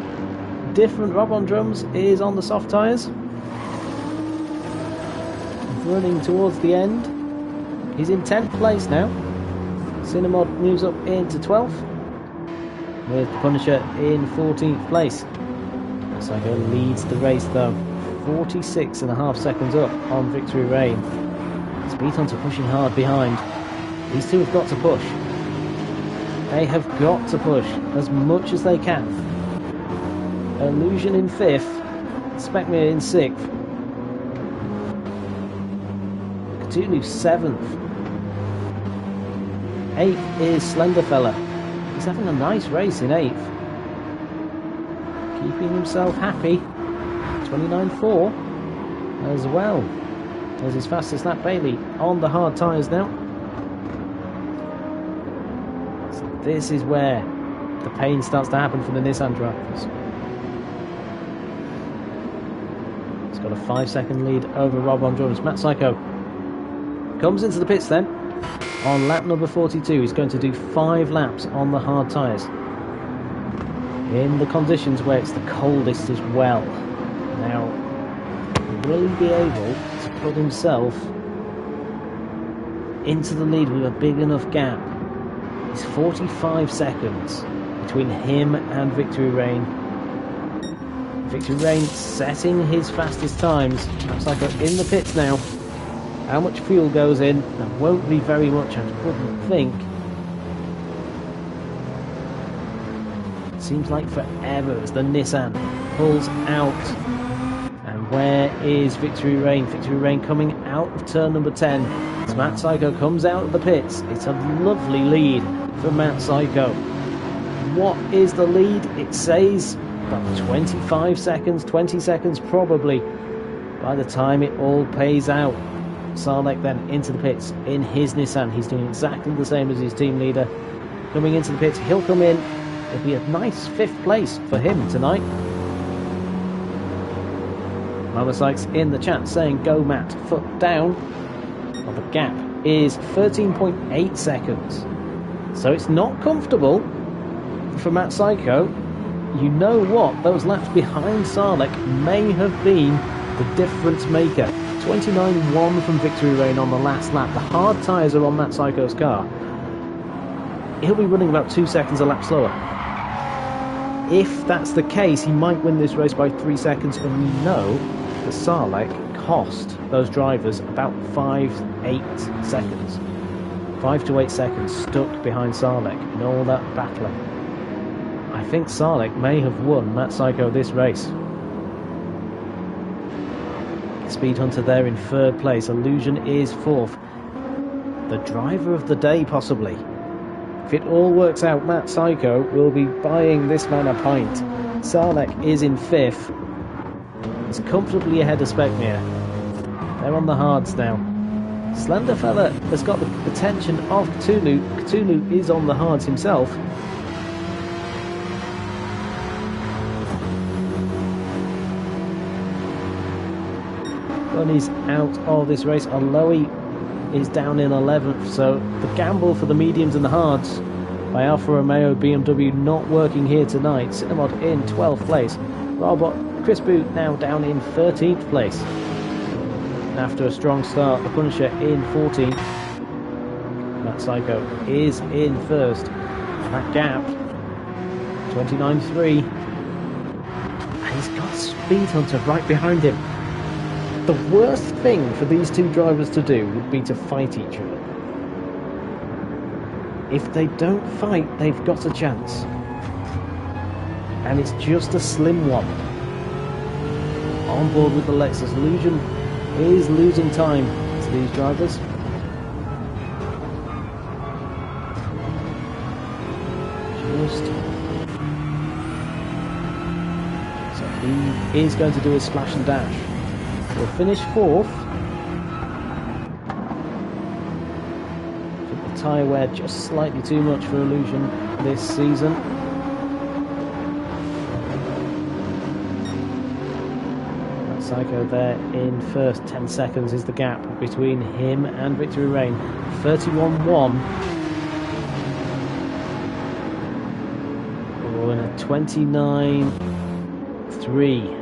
different. Rob on drums is on the soft tyres. Running towards the end. He's in 10th place now. Cinemod moves up into 12th. With the Punisher in 14th place. Saiko leads the race though. 46.5 seconds up on Victory Rain. Speed Hunter pushing hard behind. These two have got to push. They have got to push as much as they can. Illusion in 5th. Speckmere in 6th. Cthulhu 7th. 8th is Slenderfella. He's having a nice race in 8th. Keeping himself happy. 29.4 as well. There's his fastest lap. Bailey on the hard tyres now. So this is where the pain starts to happen for the Nissan drivers. He's got a 5-second lead over Rob on drums. Matt Saiko comes into the pits then. On lap number 42, he's going to do 5 laps on the hard tyres. In the conditions where it's the coldest as well. Now, will he be able to put himself into the lead with a big enough gap? It's 45 seconds between him and Victory Rain. Victory Rain setting his fastest times. Looks like we're in the pits now. How much fuel goes in? There won't be very much, I wouldn't think. It seems like forever as the Nissan pulls out. And where is Victory Rain? Victory Rain coming out of turn number 10. As Matt Saiko comes out of the pits. It's a lovely lead for Matt Saiko. What is the lead? It says about 25 seconds, 20 seconds probably, by the time it all pays out. Salek then into the pits in his Nissan. He's doing exactly the same as his team leader. Coming into the pits, he'll come in. It'll be a nice 5th place for him tonight. Mama Sykes in the chat saying, go Matt, foot down. Well, the gap is 13.8 seconds. So it's not comfortable for Matt Saiko. You know what? Those laps behind Salek may have been the difference maker. 29.1 from Victory Rain on the last lap. The hard tyres are on Matt Saiko's car. He'll be running about 2 seconds a lap slower. If that's the case, he might win this race by 3 seconds, and we know that Salek cost those drivers about 5-8 seconds. 5 to 8 seconds stuck behind Salek in all that battling. I think Salek may have won Matt Saiko this race. Speed Hunter there in 3rd place. Illusion is 4th. The driver of the day, possibly. If it all works out, Matt Psycho will be buying this man a pint. Sarlek is in 5th. He's comfortably ahead of Spekmir. They're on the hards now. Slender Fella has got the attention of Cthulhu. Cthulhu is on the hards himself. Bunny's out of this race. Aloe is down in 11th, so the gamble for the mediums and the hards by Alfa Romeo BMW not working here tonight. Cinemod in 12th place. Robot Chris Boot now down in 13th place. After a strong start, the Punisher in 14th. Matt Psycho is in 1st. That gap, 29.3. And he's got Speed Hunter right behind him. The worst thing for these two drivers to do would be to fight each other. If they don't fight, they've got a chance. And it's just a slim one. On board with the Lexus. Illusion is losing time to these drivers. So he is going to do a splash and dash. He'll finish 4th. The tyre wear just slightly too much for Illusion this season. That Psycho there in 1st. 10 seconds is the gap between him and Victory Rain. 31.1. Oh, and a 29.3.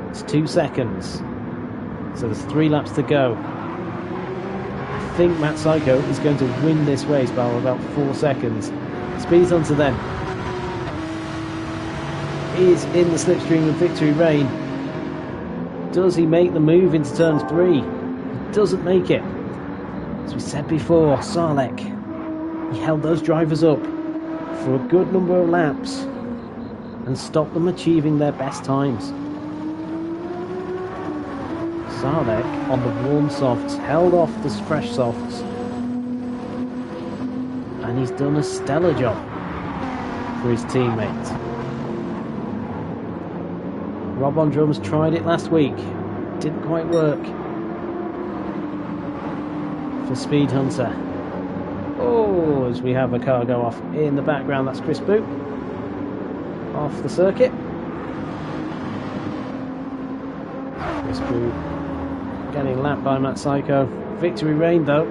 It's 2 seconds. So there's 3 laps to go. I think Matt Psycho is going to win this race by about 4 seconds. Speed Hunter then is in the slipstream of Victory Rain. Does he make the move into turn 3? He doesn't make it. As we said before, Sarlek, he held those drivers up for a good number of laps and stopped them achieving their best times. Sarlek on the warm softs, held off the fresh softs, and he's done a stellar job for his teammates. Rob on drums tried it last week, didn't quite work for Speed Hunter. Oh, as we have a car go off in the background, that's Chris Boot off the circuit. Chris Boot getting lapped by Matt Psycho. Victory Rain though.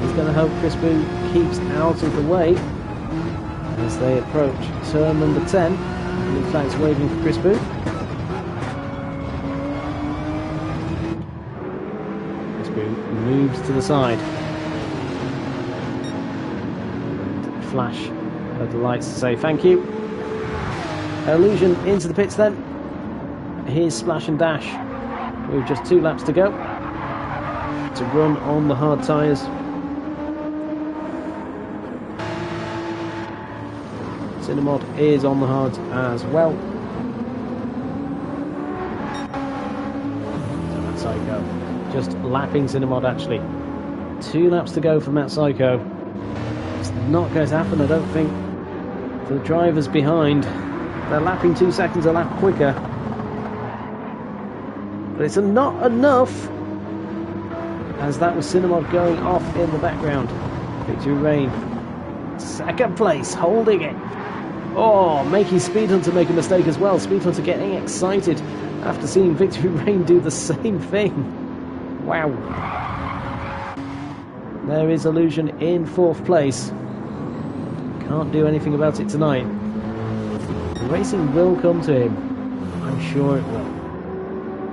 He's going to hope Chris Boot keeps out of the way as they approach turn number 10. Blue flags waving for Chris Boot. Chris Boot moves to the side. Flash of the lights to say thank you. Illusion into the pits then. Here's Splash and Dash. With just 2 laps to go to run on the hard tyres. Cinemod is on the hards as well. So Matt Psycho just lapping Cinemod actually. 2 laps to go for Matt Psycho. It's not going to happen, I don't think, for the drivers behind. They're lapping 2 seconds a lap quicker. But it's not enough, as that was Cinemod going off in the background. Victory Rain, 2nd place, holding it. Oh, making Speed Hunter make a mistake as well. Speed Hunter getting excited after seeing Victory Rain do the same thing. Wow. There is Illusion in 4th place. Can't do anything about it tonight. The racing will come to him. I'm sure it will.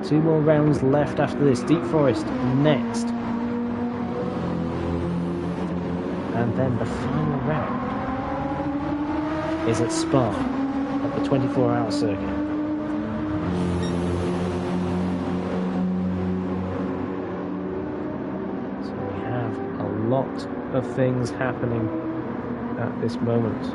2 more rounds left after this. Deep Forest next. And then the final round is at Spa at the 24-hour circuit. So we have a lot of things happening at this moment.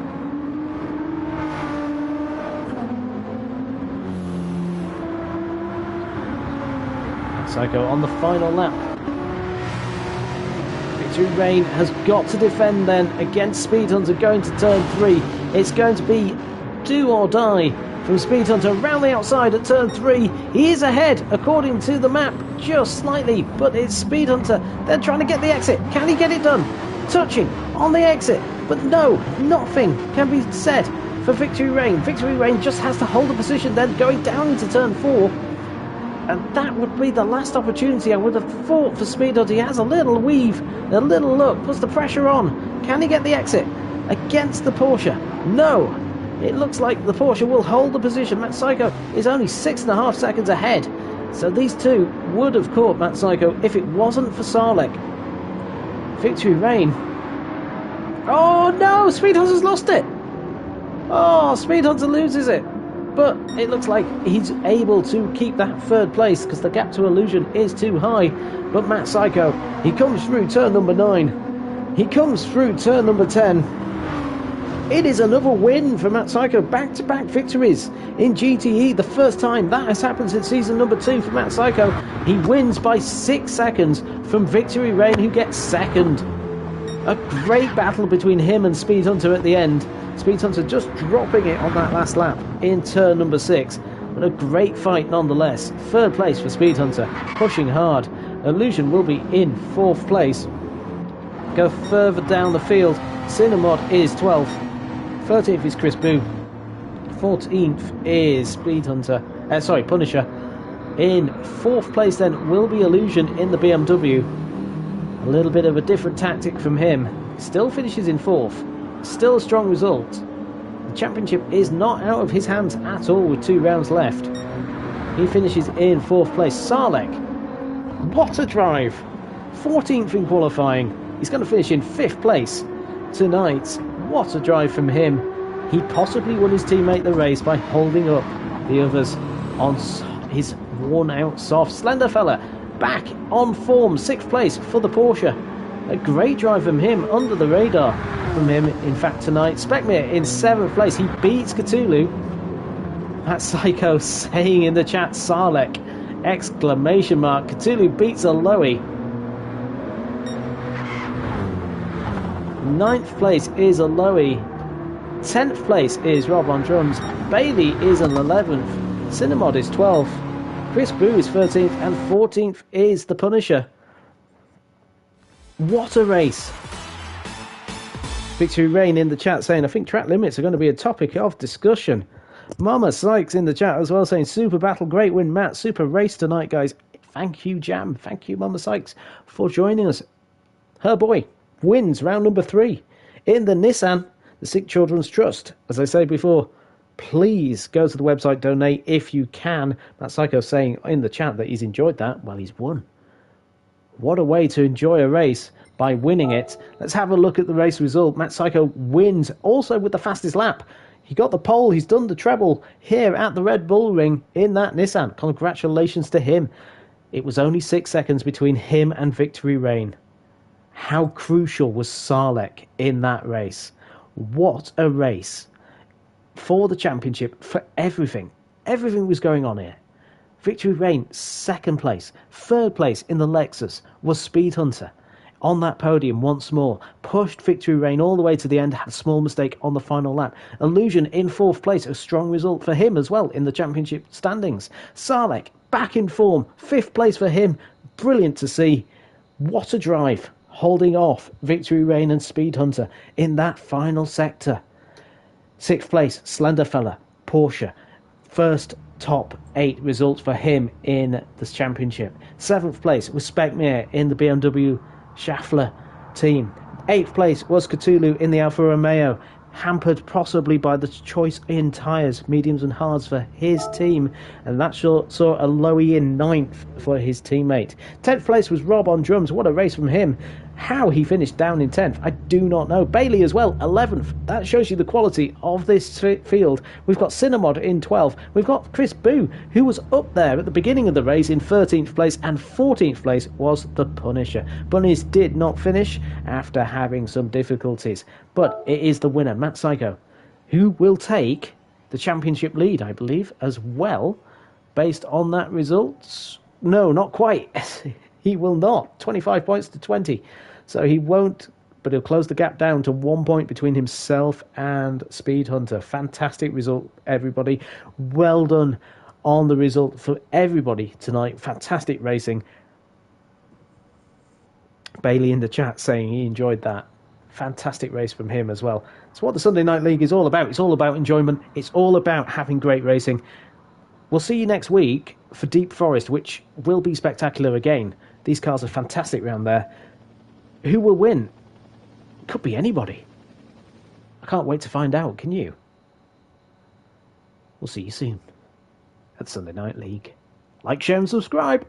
Psycho on the final lap. Victory Reign has got to defend then against Speed Hunter going to turn 3. It's going to be do or die from Speed Hunter around the outside at turn 3. He is ahead according to the map, just slightly, but it's Speed Hunter. They're trying to get the exit. Can he get it done? Touching on the exit, but no, nothing can be said for Victory Reign. Victory Reign just has to hold the position then going down into turn 4. And that would be the last opportunity I would have thought for Speed Hunter. He has a little weave, a little look, puts the pressure on. Can he get the exit against the Porsche? No. It looks like the Porsche will hold the position. Matt Psycho is only 6.5 seconds ahead. So these two would have caught Matt Psycho if it wasn't for Sarlek. Victory Reign. Oh no, Speed Hunter's lost it. Oh, Speed Hunter loses it. But it looks like he's able to keep that third place because the gap to Illusion is too high. But Matt Psycho, he comes through turn number 9. He comes through turn number 10. It is another win for Matt Psycho. Back-to-back victories in GTE. The first time that has happened since season number 2 for Matt Psycho. He wins by 6 seconds from Victory Reign, who gets second. A great battle between him and Speed Hunter at the end. Speed Hunter just dropping it on that last lap in turn number 6. But a great fight nonetheless. Third place for Speed Hunter, pushing hard. Illusion will be in 4th place. Go further down the field. Cinemod is 12th. 13th is Chris Boo. 14th is Speed Hunter. Punisher. In 4th place then will be Illusion in the BMW. A little bit of a different tactic from him. Still finishes in 4th. Still a strong result. The championship is not out of his hands at all with 2 rounds left. He finishes in 4th place. Sarlek, what a drive. 14th in qualifying. He's going to finish in 5th place tonight. What a drive from him. He possibly won his teammate the race by holding up the others on his worn out soft. Slender fella back on form. 6th place for the Porsche. A great drive from him, under the radar from him, in fact, tonight. Specmere in 7th place. He beats Cthulhu. That Psycho saying in the chat, Sarlek! Exclamation mark. Cthulhu beats a Lowy. 9th place is a Lowy. 10th place is Rob on drums. Bailey is an 11th. Cinemod is 12th. Chris Boo is 13th. And 14th is the Punisher. What a race. Victory Reign in the chat saying, I think track limits are going to be a topic of discussion. Mama Sykes in the chat as well saying, super battle, great win, Matt. Super race tonight, guys. Thank you, Jam. Thank you, Mama Sykes, for joining us. Her boy wins round number 3 in the Nissan, the Sick Children's Trust. As I said before, please go to the website, donate if you can. Matt Psycho saying in the chat that he's enjoyed that. Well, he's won. What a way to enjoy a race by winning it. Let's have a look at the race result. Matt Psycho wins also with the fastest lap. He got the pole. He's done the treble here at the Red Bull Ring in that Nissan. Congratulations to him. It was only 6 seconds between him and Victory Reign. How crucial was Sarlek in that race? What a race for the championship, for everything. Everything was going on here. Victory Reign, 2nd place. 3rd place in the Lexus was Speed Hunter. On that podium once more. Pushed Victory Reign all the way to the end. Had a small mistake on the final lap. Illusion in 4th place. A strong result for him as well in the championship standings. Sarlek back in form. 5th place for him. Brilliant to see. What a drive. Holding off Victory Reign and Speed Hunter in that final sector. 6th place, Slenderfella, Porsche. First top 8 results for him in this championship. 7th place was Specmere in the BMW Schaeffler team. 8th place was Cthulhu in the Alfa Romeo, hampered possibly by the choice in tyres, mediums and hards for his team, and that saw a Lowy in 9th for his teammate. 10th place was Rob on drums. What a race from him. How he finished down in 10th, I do not know. Bailey as well, 11th. That shows you the quality of this field. We've got Cinemod in 12th. We've got Chris Boo, who was up there at the beginning of the race in 13th place, and 14th place was the Punisher. Bunnies did not finish after having some difficulties, but it is the winner, Matt Psycho, who will take the championship lead, I believe, as well, based on that result. No, not quite. He will not. 25 points to 20. So he won't, but he'll close the gap down to 1 point between himself and Speed Hunter. Fantastic result, everybody. Well done on the result for everybody tonight. Fantastic racing. Bailey in the chat saying he enjoyed that. Fantastic race from him as well. It's what the Sunday Night League is all about. It's all about enjoyment. It's all about having great racing. We'll see you next week for Deep Forest, which will be spectacular again. These cars are fantastic around there. Who will win? Could be anybody. I can't wait to find out, can you? We'll see you soon at Sunday Night League. Like, share and subscribe.